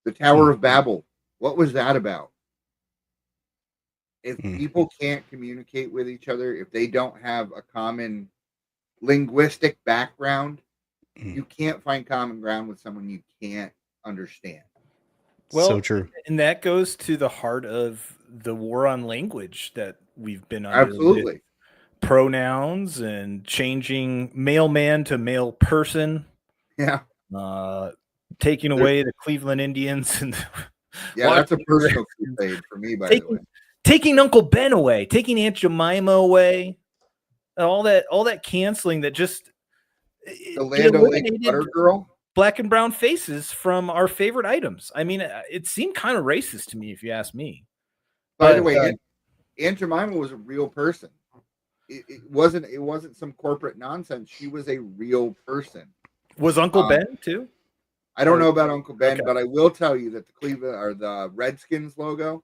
The Tower of Babel, what was that about? If people can't communicate with each other, if they don't have a common linguistic background, you can't find common ground with someone you can't understand. Well, so true. And that goes to the heart of the war on language that we've been under. Absolutely. Pronouns and changing mailman to male person. Yeah. Taking away the Cleveland Indians. And that's a personal crusade for me, by the way. Taking Uncle Ben away, taking Aunt Jemima away. All that canceling that just the Land O'Lakes Butter Girl, black and brown faces from our favorite items. I mean, it seemed kind of racist to me, if you ask me. By the way, Aunt Jemima was a real person. It wasn't some corporate nonsense. She was a real person. Was Uncle Ben too? I don't know about Uncle Ben, but I will tell you that the Cleveland or the Redskins logo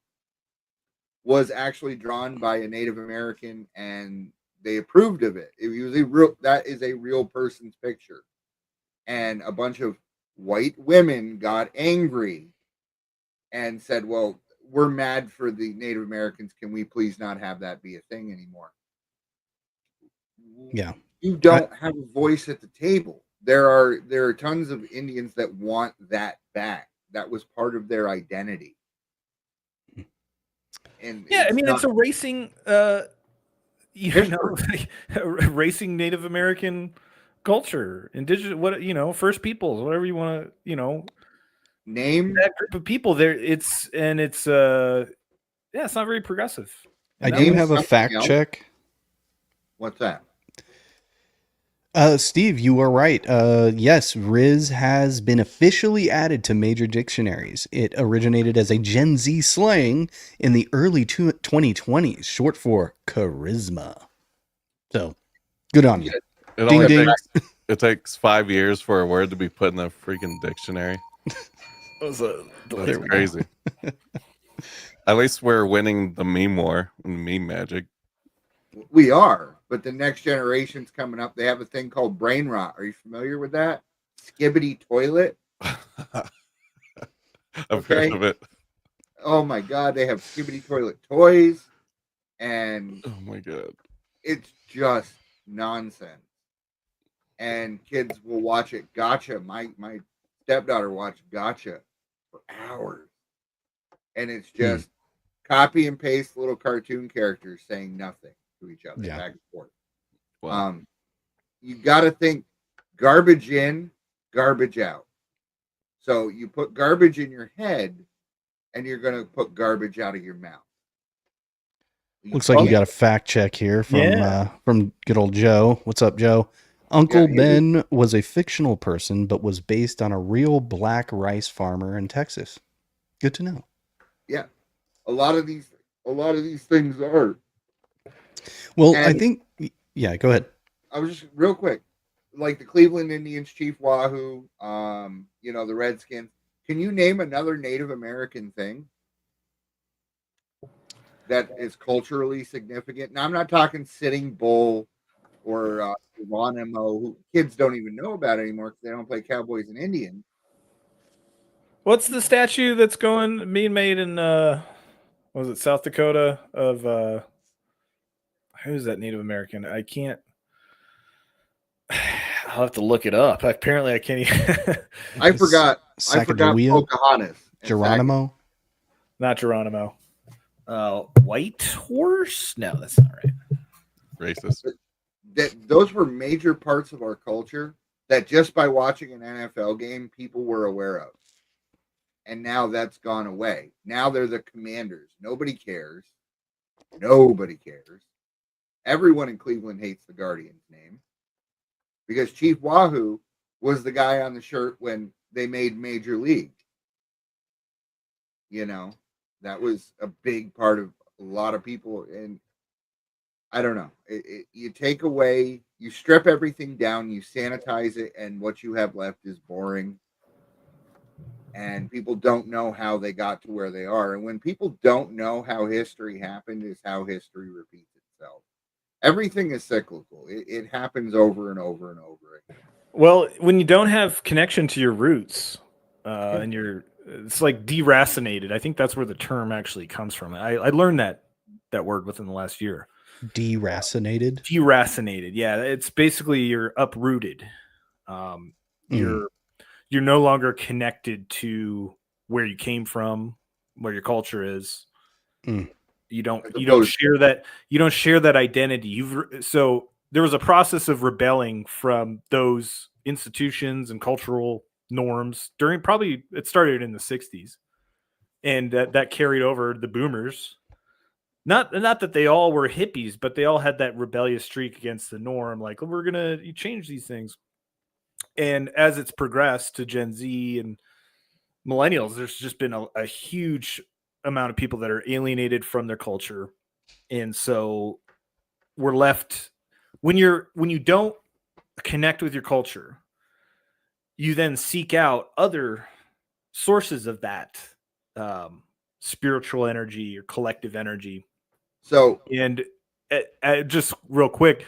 was actually drawn by a Native American, and they approved of it. It was that is a real person's picture. And a bunch of white women got angry and said, well, we're mad for the Native Americans. Can we please not have that be a thing anymore? Yeah. You don't have a voice at the table. There are tons of Indians that want that back. That was part of their identity. And it's erasing erasing Native American culture, indigenous, First Peoples, whatever you want to, name that group of people there. It's not very progressive. I do have a fact check. What's that? Steve, you are right. Yes, Riz has been officially added to major dictionaries. It originated as a Gen Z slang in the early 2020s, short for charisma. So, good on you. It takes 5 years for a word to be put in a freaking dictionary. That's crazy. At least we're winning the meme war and meme magic. We are, but the next generation's coming up. They have a thing called brain rot. Are you familiar with that? Skibbity toilet. I've heard of it. Oh my God, they have skibbity toilet toys, and oh my God, it's just nonsense. And kids will watch it. Gotcha. My stepdaughter watched Gotcha for hours, and it's just copy and paste little cartoon characters saying nothing to each other back and forth. Wow. You got to think garbage in, garbage out. So you put garbage in your head, and you're going to put garbage out of your mouth. Looks like you got a fact check here from good old Joe. What's up, Joe? Uncle Ben was a fictional person, but was based on a real black rice farmer in Texas. Good to know. Yeah, a lot of these things are. Well, I think. Yeah, go ahead. I was just real quick, like the Cleveland Indians, Chief Wahoo. The Redskins. Can you name another Native American thing that is culturally significant? Now, I'm not talking Sitting Bull or Geronimo, who kids don't even know about anymore because they don't play Cowboys and Indians. What's the statue that's being made in was it South Dakota of who's that Native American? I can't. I'll have to look it up. Apparently, I can't even. I forgot Pocahontas. Geronimo? Not Geronimo. White horse? No, that's not right. Racist. Those were major parts of our culture that just by watching an NFL game, people were aware of. And now that's gone away. Now they're the Commanders. Nobody cares. Nobody cares. Everyone in Cleveland hates the Guardians name because Chief Wahoo was the guy on the shirt when they made Major League. That was a big part of a lot of people. And I don't know. You take away, you strip everything down, you sanitize it, and what you have left is boring. And people don't know how they got to where they are. And when people don't know how history happened, is how history repeats itself. Everything is cyclical. It happens over and over and over again. Well, when you don't have connection to your roots, and it's like deracinated. I think that's where the term actually comes from. I learned that word within the last year. Deracinated? Deracinated. Yeah. It's basically you're uprooted. You're no longer connected to where you came from, where your culture is. You don't share that identity. So there was a process of rebelling from those institutions and cultural norms it started in the 60s, and that carried over the boomers. Not that they all were hippies, but they all had that rebellious streak against the norm. Like, we're going to change these things. And as it's progressed to Gen Z and millennials, there's just been a huge amount of people that are alienated from their culture. And so we're left when you don't connect with your culture, you then seek out other sources of that spiritual energy or collective energy. So, and just real quick,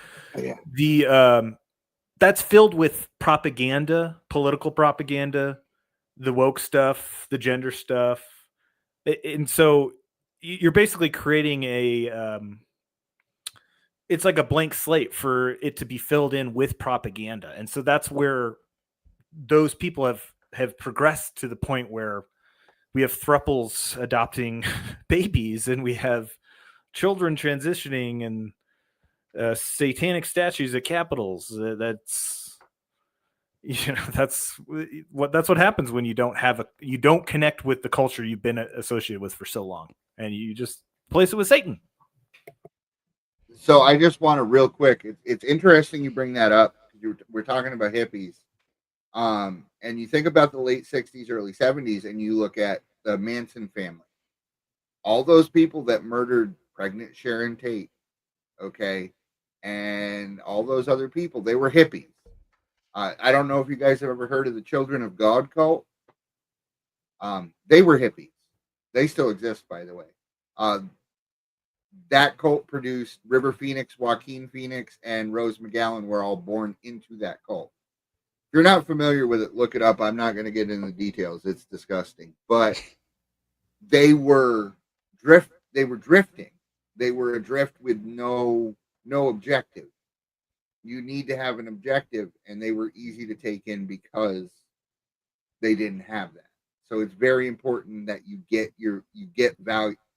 that's filled with propaganda, political propaganda, the woke stuff, the gender stuff. And so you're basically creating it's like a blank slate for it to be filled in with propaganda. And so that's where those people have progressed to the point where we have thruples adopting babies, and we have children transitioning, and satanic statues at capitals. That's what happens when you don't connect with the culture you've been associated with for so long, and you just place it with Satan. So I just want to real quick. It's interesting you bring that up. We're talking about hippies, and you think about the late 60s, early 70s, and you look at the Manson family. All those people that murdered pregnant Sharon Tate, okay, and all those other people, they were hippies. I don't know if you guys have ever heard of the Children of God cult. They were hippies. They still exist, by the way. That cult produced River Phoenix, Joaquin Phoenix, and Rose McGowan were all born into that cult. If you're not familiar with it, look it up. I'm not going to get into the details. It's disgusting. But they were drifting. They were adrift with no objective. You need to have an objective, and they were easy to take in because they didn't have that. So it's very important that you get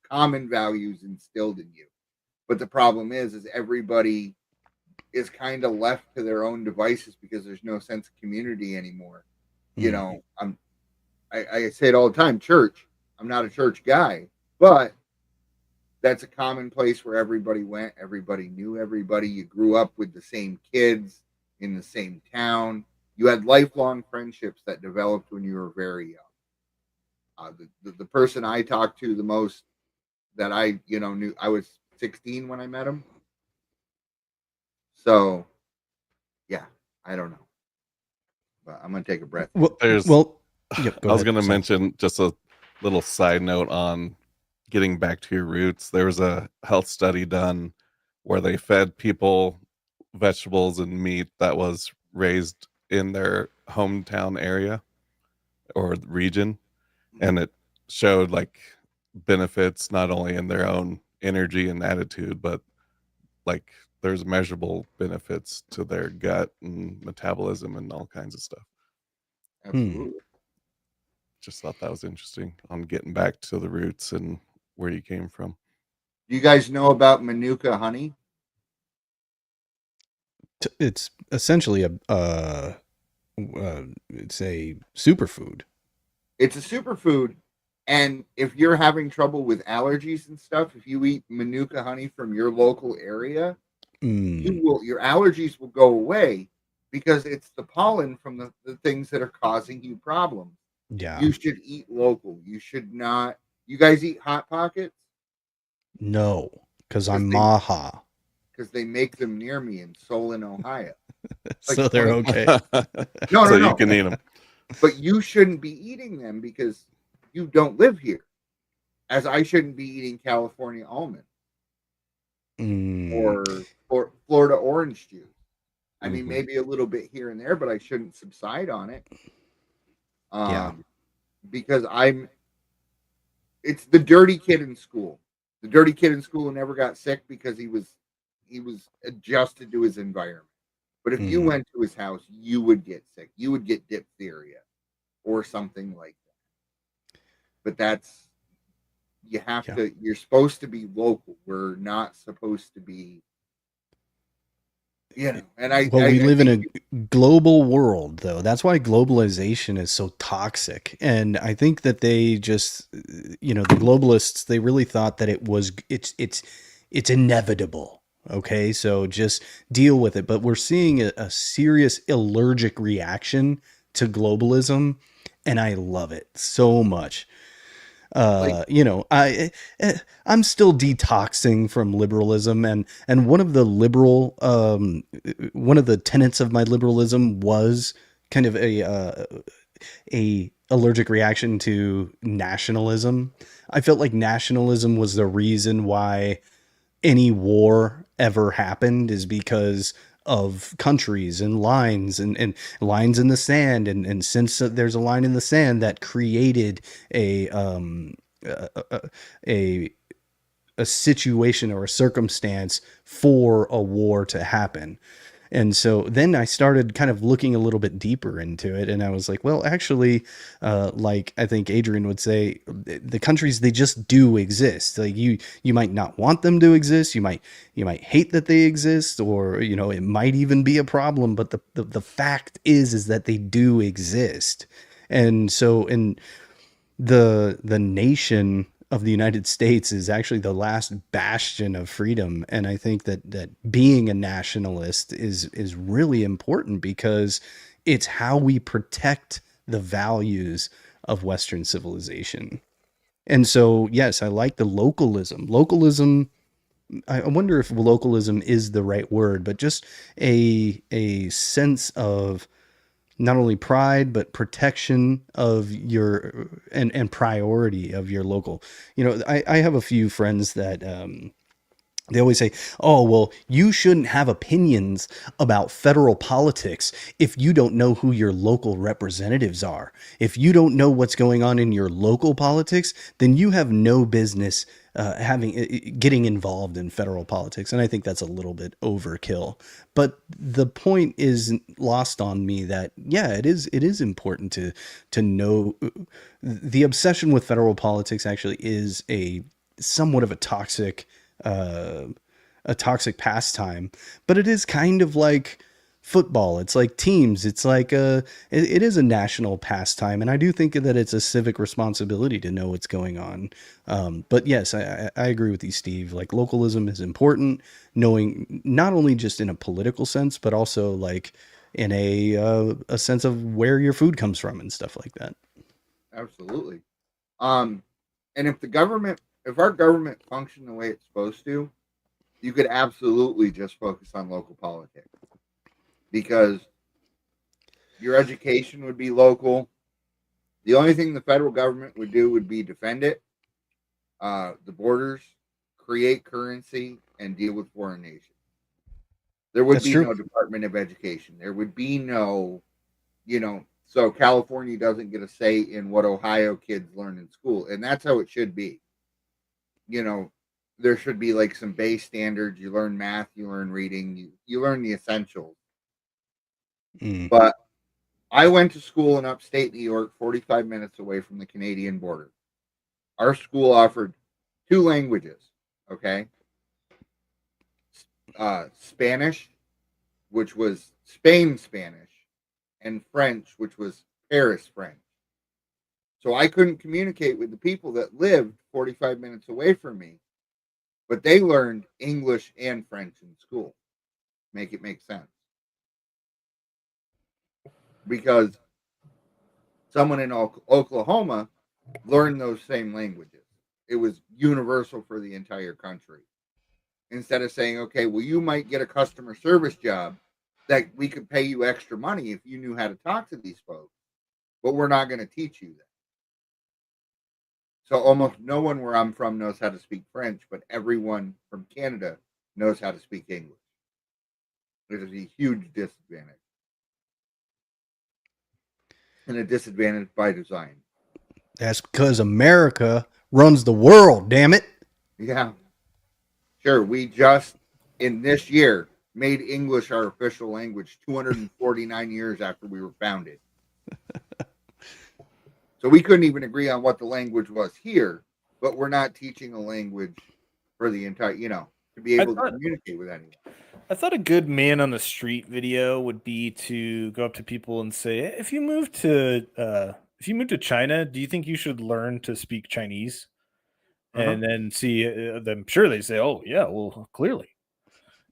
common values instilled in you. But the problem is everybody is kind of left to their own devices because there's no sense of community anymore. You know, I say it all the time, church. I'm not a church guy, but that's a common place where everybody went. Everybody knew everybody. You grew up with the same kids in the same town. You had lifelong friendships that developed when you were very young. The person I talked to the most that I knew, I was 16 when I met him. So, yeah, I don't know. But I'm going to take a breath. Well, I was going to mention just a little side note on getting back to your roots. There was a health study done where they fed people vegetables and meat that was raised in their hometown area or region, and it showed like benefits not only in their own energy and attitude, but like there's measurable benefits to their gut and metabolism and all kinds of stuff. Absolutely. Just thought that was interesting on getting back to the roots and where you came from. Do you guys know about Manuka honey? It's essentially it's a superfood. It's a superfood, and if you're having trouble with allergies and stuff, if you eat Manuka honey from your local area, your allergies will go away because it's the pollen from the things that are causing you problems. Yeah. You should eat local. You should not. You guys eat Hot Pockets? No, because I'm Maha. Because they make them near me in Solon, Ohio. So they're okay. No, you can eat them. But you shouldn't be eating them because you don't live here. As I shouldn't be eating California almond or Florida orange juice. I mean, maybe a little bit here and there, but I shouldn't subside on it. Because it's the dirty kid in school. The dirty kid in school who never got sick because he was adjusted to his environment. But if you went to his house, you would get sick. You would get diphtheria or something like that. But you're supposed to be local. We're not supposed to be, and we live in a global world, though. That's why globalization is so toxic. And I think that they just, the globalists, they really thought that it's inevitable. Okay, so just deal with it. But we're seeing a serious allergic reaction to globalism, and I love it so much. I'm still detoxing from liberalism, and one of the tenets of my liberalism was kind of a allergic reaction to nationalism. I felt like nationalism was the reason why any war ever happened, is because of countries and lines and lines in the sand. And since there's a line in the sand, that created a situation or a circumstance for a war to happen. And so then I started kind of looking a little bit deeper into it, and I was like, well, actually, like I think Adrian would say, the countries, they just do exist. Like you might not want them to exist. You might hate that they exist, or, it might even be a problem. But the fact is that they do exist. And so in the nation of the United States is actually the last bastion of freedom. And I think that being a nationalist is really important, because it's how we protect the values of Western civilization. And so, yes, I like the localism. I wonder if localism is the right word, but just a sense of not only pride but protection of your and priority of your local. I have a few friends that they always say, oh, well, you shouldn't have opinions about federal politics if you don't know who your local representatives are. If you don't know what's going on in your local politics, then you have no business getting involved in federal politics. And I think that's a little bit overkill. But the point is lost on me that, yeah, it is important to know. The obsession with federal politics actually is somewhat of a toxic pastime, but it is kind of like football. It's like teams. It's like it is a national pastime, and I do think that it's a civic responsibility to know what's going on. But yes, I agree with you, Steve. Like, localism is important, knowing not only just in a political sense, but also like in a sense of where your food comes from and stuff like that. Absolutely. And if our government functioned the way it's supposed to, you could absolutely just focus on local politics, because your education would be local. The only thing the federal government would do would be defend it, the borders, create currency, and deal with foreign nations. There would be no Department of Education. There would be no, so California doesn't get a say in what Ohio kids learn in school. And that's how it should be. There should be like some base standards. You learn math, you learn reading, you learn the essentials. But I went to school in upstate New York, 45 minutes away from the Canadian border. Our school offered 2 languages, okay? Spanish, which was Spain Spanish, and French, which was Paris French. So I couldn't communicate with the people that lived 45 minutes away from me, but they learned English and French in school. Make it make sense. Because someone in Oklahoma learned those same languages. It was universal for the entire country. Instead of saying, okay, well, you might get a customer service job that we could pay you extra money if you knew how to talk to these folks, but we're not going to teach you that. So almost no one where I'm from knows how to speak French, but everyone from Canada knows how to speak English. It is a huge disadvantage. And a disadvantage by design. That's because America runs the world, damn it. Yeah. Sure, we just, in this year, made English our official language 249 years after we were founded. So we couldn't even agree on what the language was here, but we're not teaching a language for the entire, to be able to communicate with anyone. I thought a good man on the street video would be to go up to people and say, if you move to China, do you think you should learn to speak Chinese? And then see them. Sure, they say, oh yeah, well, clearly.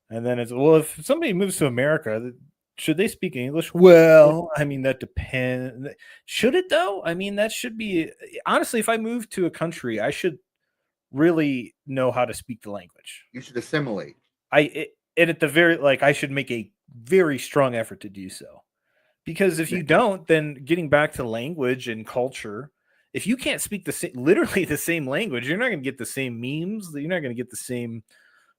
And then it's, well, if somebody moves to America, should they speak English? Well, I mean, that depends. Should it though? I mean, that should be, honestly, if I move to a country, I should really know how to speak the language. You should assimilate. And at the very, I should make a very strong effort to do so. Because if you don't, then getting back to language and culture, if you can't speak literally the same language, you're not going to get the same memes. You're not going to get the same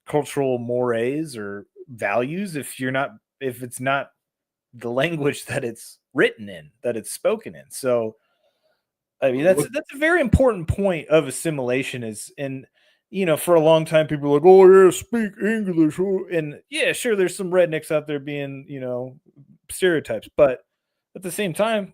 cultural mores or values if it's not the language that it's written in, that it's spoken in. So, I mean, that's a very important point of assimilation for a long time, people are like, oh yeah, speak English. And yeah, sure, there's some rednecks out there being, stereotypes, but at the same time,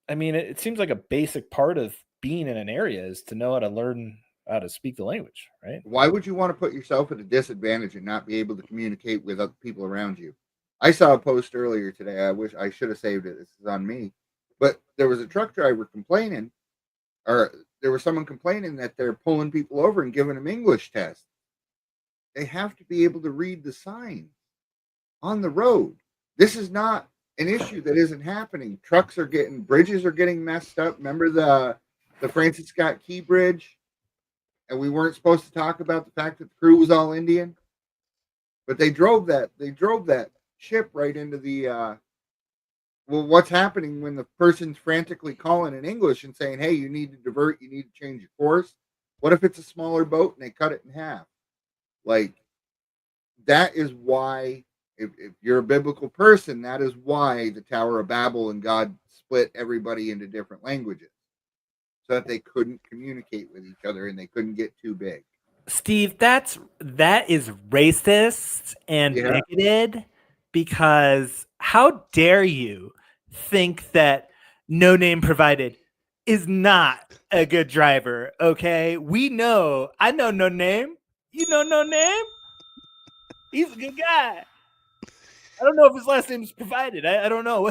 I mean, it seems like a basic part of being in an area is to know how to learn how to speak the language, right? Why would you want to put yourself at a disadvantage and not be able to communicate with other people around you? I saw a post earlier today. I wish I should have saved it. This is on me. But there was a truck driver complaining, or there was someone complaining that they're pulling people over and giving them English tests. They have to be able to read the signs on the road. This is not an issue that isn't happening. Bridges are getting messed up. Remember the Francis Scott Key Bridge? And we weren't supposed to talk about the fact that the crew was all Indian. But they drove that ship right into the well, what's happening when the person's frantically calling in English and saying, hey, you need to divert, you need to change your course? What if it's a smaller boat and they cut it in half? Like, that is why, if you're a biblical person, that is why the Tower of Babel and God split everybody into different languages, so that they couldn't communicate with each other and they couldn't get too big. Steve, that is racist and bigoted, because how dare you think that No Name Provided is not a good driver? Okay, I know No Name. You know No Name. He's a good guy. I don't know if his last name is Provided. I don't know.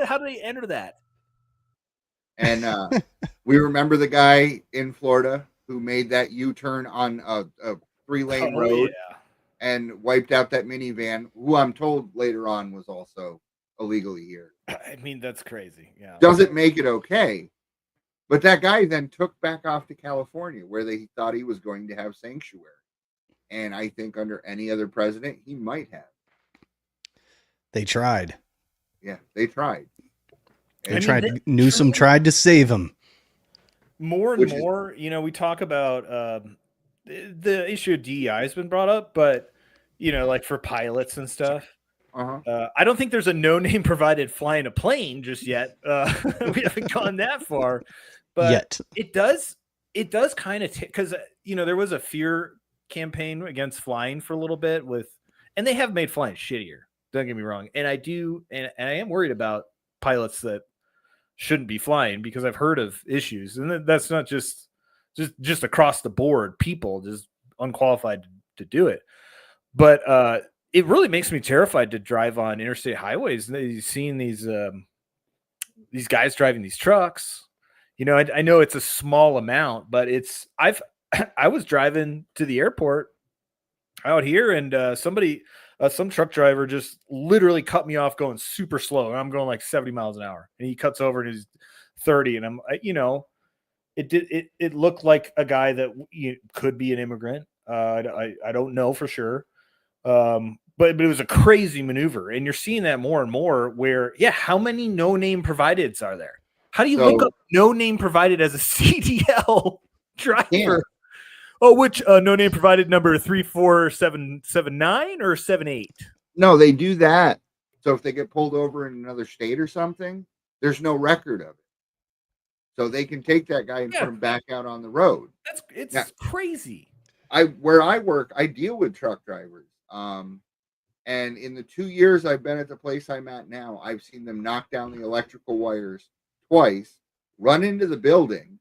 How do they enter that? And we remember the guy in Florida who made that U-turn on a 3-lane road and wiped out that minivan, who I'm told later on was also illegally here. I mean, that's crazy. Yeah. Doesn't make it okay. But that guy then took back off to California, where they thought he was going to have sanctuary. And I think under any other president, he might have. They tried. Yeah, they tried. Newsom tried to save him. More and more, we talk about the issue of DEI has been brought up, but like for pilots and stuff. I don't think there's a No Name Provided flying a plane just yet. We haven't gone that far, but it does kind of because there was a fear campaign against flying for a little bit and they have made flying shittier. Don't get me wrong, and I am worried about pilots that shouldn't be flying, because I've heard of issues, and that's not just across the board, people just unqualified to do it. But it really makes me terrified to drive on interstate highways. And seeing these guys driving these trucks, I know it's a small amount, but I was driving to the airport out here, and some truck driver just literally cut me off going super slow, and I'm going like 70 miles an hour, and he cuts over and he's 30, and I'm, it looked like a guy that could be an immigrant. I don't know for sure. But it was a crazy maneuver, and you're seeing that more and more where, how many No Name Provideds are there? How do you look up No Name Provided as a CDL driver? Yeah. Oh, which No Name Provided number 34779 or 78? No, they do that. So if they get pulled over in another state or something, there's no record of it. So they can take that guy and put him back out on the road. It's crazy. Where I work, I deal with truck drivers. And in the 2 years I've been at the place I'm at now, I've seen them knock down the electrical wires twice, run into the building,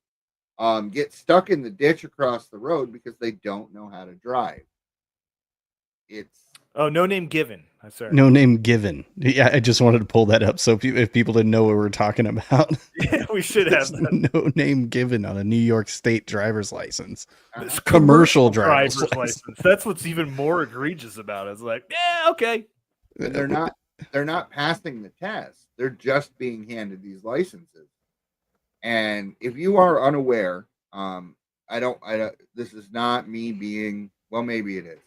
get stuck in the ditch across the road because they don't know how to drive. No name given. I'm sorry. No name given. Yeah, I just wanted to pull that up so if people didn't know what we're talking about. Yeah, we should have no name given on a New York State driver's license. Commercial driver's license. That's what's even more egregious about it. It's like, okay. And they're not passing the test. They're just being handed these licenses. And if you are unaware, this is not me being, well, maybe it is.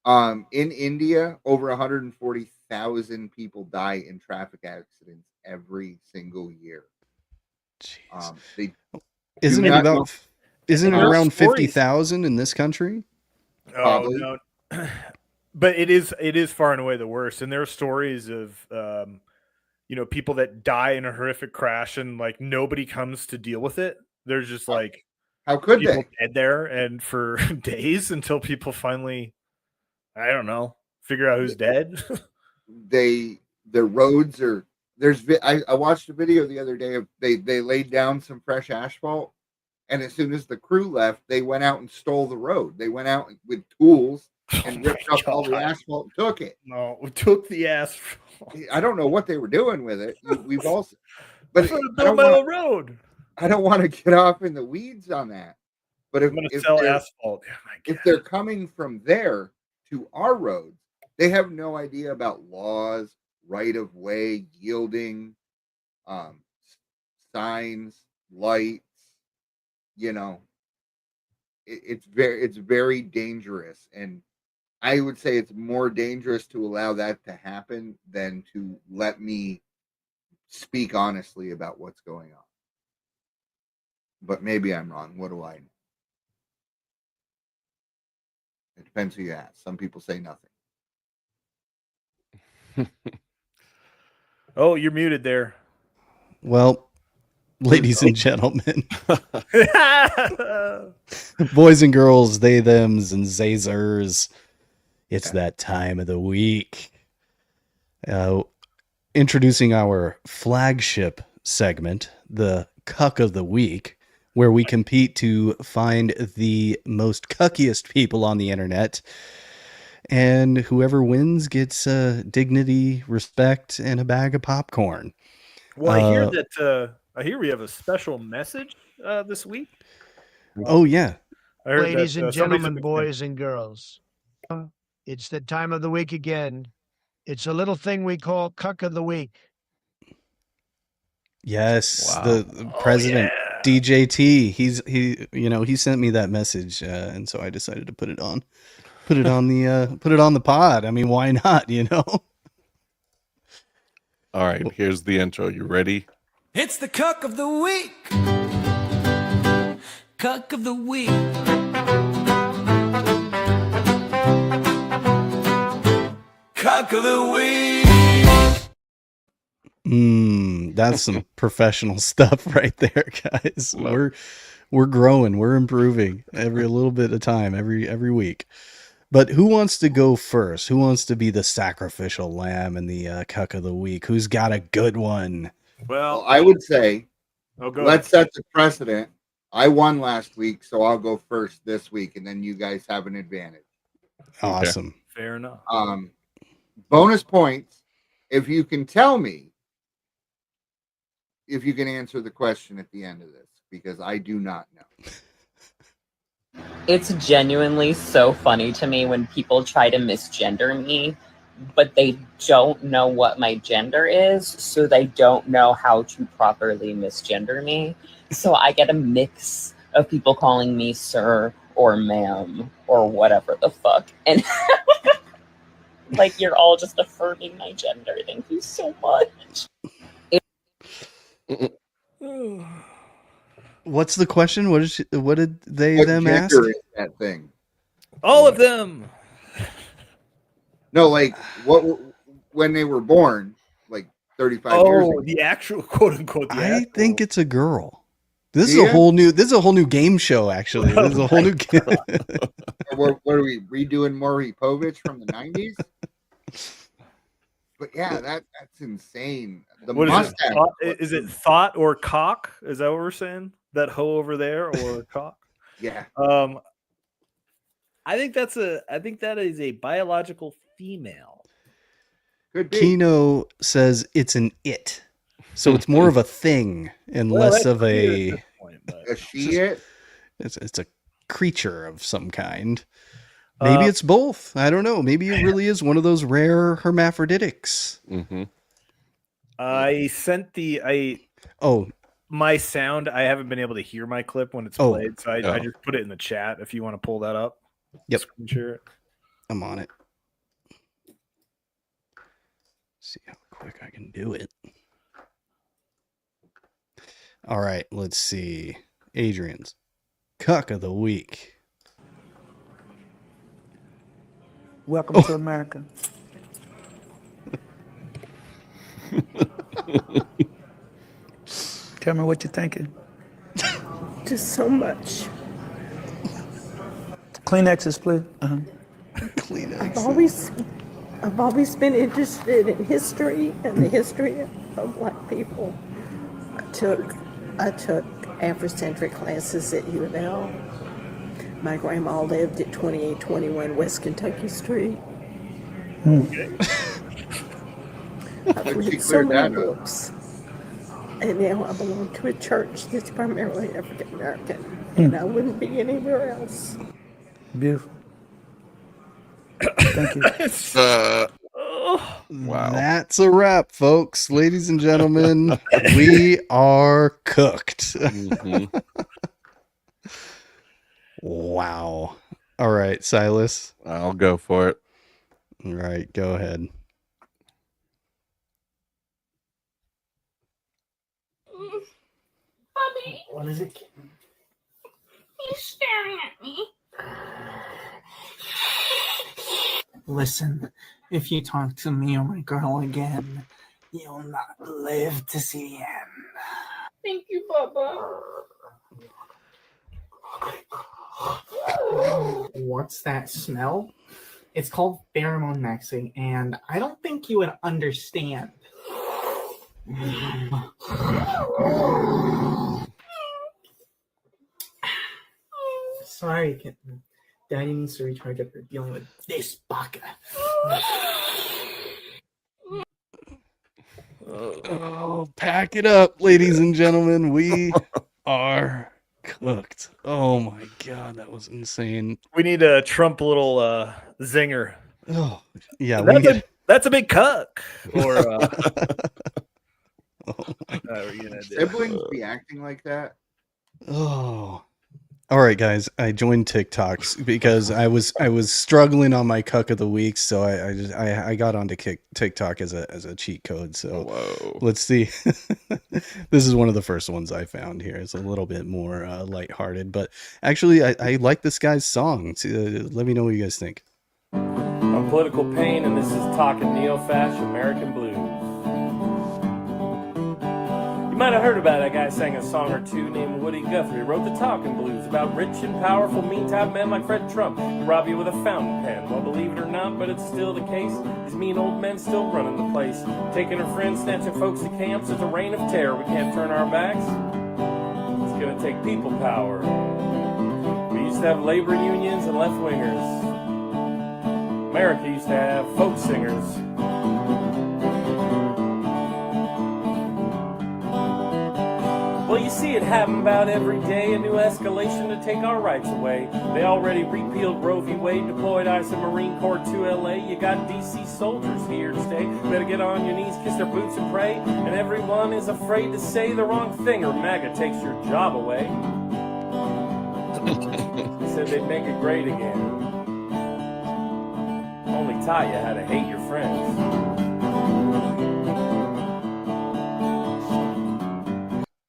In India, over 140,000 people die in traffic accidents every single year. Isn't it around 50,000 in this country? Probably. Oh, no. But it is far and away the worst. And there are stories of people that die in a horrific crash and like nobody comes to deal with it. There's just like, how could people they dead there and for days until people finally, I don't know, figure out who's dead. The roads are, I watched a video the other day of they laid down some fresh asphalt, and as soon as the crew left, they went out and stole the road. They went out with tools and ripped up all the asphalt and took it. No, we took the asphalt. I don't know what they were doing with it. We've also, but road. I don't want to get off in the weeds on that. But if sell asphalt, if they're coming from there to our roads, they have no idea about laws, right of way, yielding, signs, lights. It's very dangerous, and I would say it's more dangerous to allow that to happen than to let me speak honestly about what's going on. But maybe I'm wrong. What do I know? It depends who you ask. Some people say nothing. Oh, you're muted there. Well, ladies and gentlemen, boys and girls, they, thems, and zazers, it's that time of the week. Introducing our flagship segment, the Cuck of the Week, where we compete to find the most cuckiest people on the internet. And whoever wins gets dignity, respect, and a bag of popcorn. Well, I hear that. I hear we have a special message this week. Oh yeah, Ladies and gentlemen, boys and girls, it's the time of the week again. It's a little thing we call Cuck of the Week. Yes, the president, DJT. He sent me that message, and so I decided to put it on the pod. I mean, why not? All right, here's the intro. You ready? It's the Cuck of the Week. Cuck of the Week. Cuck of the Week. That's some professional stuff right there, guys. We're growing, we're improving a little bit of time every week. But who wants to go first? Who wants to be the sacrificial lamb in the Cuck of the Week? Who's got a good one? Well, I would say, let's set the precedent. I won last week, so I'll go first this week, and then you guys have an advantage. Awesome. Okay. Fair enough. Bonus points if you can tell me if you can answer the question at the end of this, because I do not know. It's genuinely so funny to me when people try to misgender me, but they don't know what my gender is, so they don't know how to properly misgender me. So I get a mix of people calling me sir or ma'am or whatever the fuck. And like, you're all just affirming my gender. Thank you so much. What's the question? What did they what them gender ask? Is that thing? All of them. No, like what when they were born, like 35 years ago. The actual quote unquote. I think it's a girl. This is a whole new game show. Actually, this is a whole new. What are we redoing? Maury Povich from the 90s? But yeah, that's insane. The mustache. Is it thought or cock? Is that what we're saying? That hoe over there or cock? Yeah. I think that is a biological female. Could be. Kino says it's an it, so it's more of a thing and less of a she. It's a creature of some kind. Maybe it's both. I don't know. Maybe it really is one of those rare hermaphroditics. Mm-hmm. Oh, my sound. I haven't been able to hear my clip when it's played, so I just put it in the chat. If you want to pull that up, screen share it. I'm on it. See how quick I can do it. All right, let's see. Adrian's Cuck of the Week. Welcome to America. Tell me what you're thinking. Just so much. Kleenexes, please. Kleenexes. I've always been interested in history and the history of Black people. I took Afrocentric classes at U of L. My grandma lived at 2821 West Kentucky Street. I've read so many books. And now I belong to a church that's primarily African American. And I wouldn't be anywhere else. Beautiful. Thank you. Wow. That's a wrap, folks. Ladies and gentlemen, we are cooked. Mm-hmm. Wow. All right, Silas. I'll go for it. All right, go ahead. Bubby. What is it? He's staring at me. Listen, if you talk to me or my girl again, you'll not live to see the end. Thank you, Bubba. What's that smell? It's called pheromone mixing, and I don't think you would understand. Sorry, kitten. Daddy needs to recharge after dealing with this baka. Oh, pack it up, ladies and gentlemen. We are cooked. Oh my god, that was insane. We need a Trump little zinger. Oh, yeah. That's a big cuck. Or siblings be acting like that? Oh. All right, guys. I joined TikToks because I was struggling on my cuck of the week, so I got onto TikTok as a cheat code. So let's see. This is one of the first ones I found here. It's a little bit more lighthearted, but actually, I like this guy's song. Let me know what you guys think. I'm Political Pain, and this is Talking Neo-Fash American Blues. You might have heard about that guy sang a song or two named Woody Guthrie. He wrote the Talking Blues about rich and powerful mean-type men like Fred Trump who rob you with a fountain pen. Well, believe it or not, but it's still the case. These mean old men still running the place, taking our friends, snatching folks at camps. It's a reign of terror. We can't turn our backs. It's gonna take people power. We used to have labor unions and left-wingers. America used to have folk singers. Well, you see it happen about every day, a new escalation to take our rights away. They already repealed Roe v. Wade, deployed ICE and Marine Corps to LA. You got DC soldiers here to stay. Better get on your knees, kiss their boots and pray. And everyone is afraid to say the wrong thing or MAGA takes your job away. They said they'd make it great again. Only taught you how to hate your friends.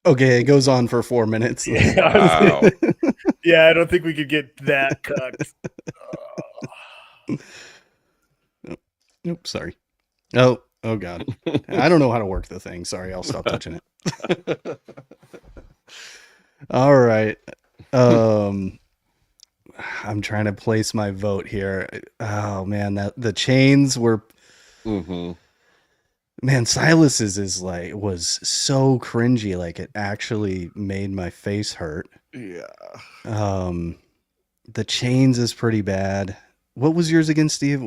Okay, it goes on for 4 minutes. Yeah, yeah, I don't think we could get that cucked. Oops, sorry. Oh god. I don't know how to work the thing. Sorry, I'll stop touching it. All right. I'm trying to place my vote here. Oh man, the chains were Man, Silas's was so cringy, like it actually made my face hurt. Yeah. The chains is pretty bad. What was yours again, Steve?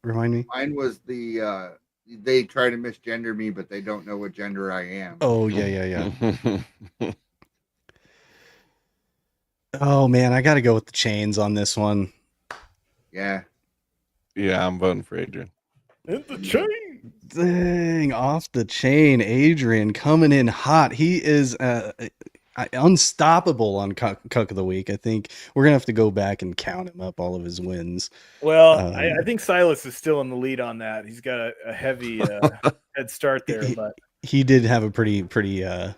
Remind me. Mine was the they try to misgender me, but they don't know what gender I am. Oh yeah. Oh man, I got to go with the chains on this one. Yeah. Yeah, I'm voting for Adrian. Hit the chain. Dang, off the chain. Adrian coming in hot. He is unstoppable on Cuck of the Week. I think we're gonna have to go back and count him up, all of his wins. Well, I think Silas is still in the lead on that. He's got a heavy head start there, but he did have a pretty a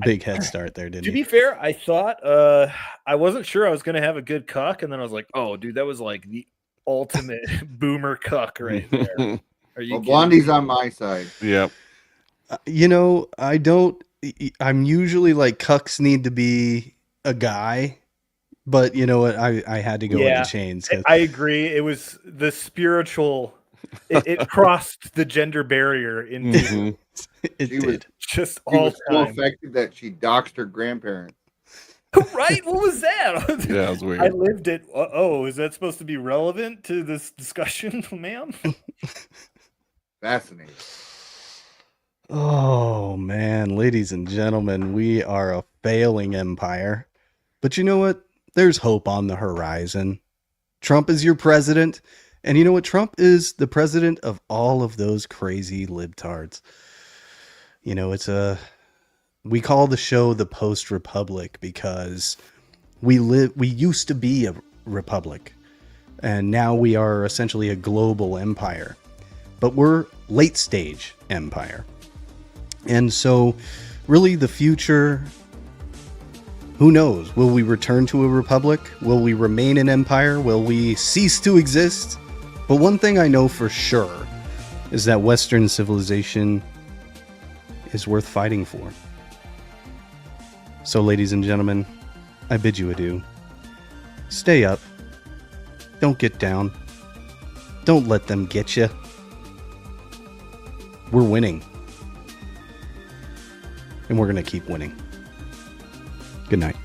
big head start there, didn't he? To be fair, I thought I wasn't sure I was gonna have a good cuck, and then I was like, oh dude, that was like the ultimate boomer cuck right there. Are you Blondie's on my side. Yep. I'm usually like cucks need to be a guy, but you know what? I had to go with the chains. I agree. It was the spiritual. It crossed the gender barrier into. She was just she all was so time. affected that she doxed her grandparents. Right? What was that? Yeah, it was weird. I lived it. Oh, is that supposed to be relevant to this discussion, ma'am? Fascinating. Oh man, ladies and gentlemen, we are a failing empire. But you know what? There's hope on the horizon. Trump is your president. And you know what? Trump is the president of all of those crazy libtards. You know, we call the show the post-republic because we used to be a republic. And now we are essentially a global empire. But we're late stage empire. And so Really, the future, who knows? Will we return to a republic? Will we remain an empire? Will we cease to exist? But one thing I know for sure is that Western civilization is worth fighting for. So, ladies and gentlemen, I bid you adieu. Stay up. Don't get down. Don't let them get you. We're winning. And we're going to keep winning. Good night.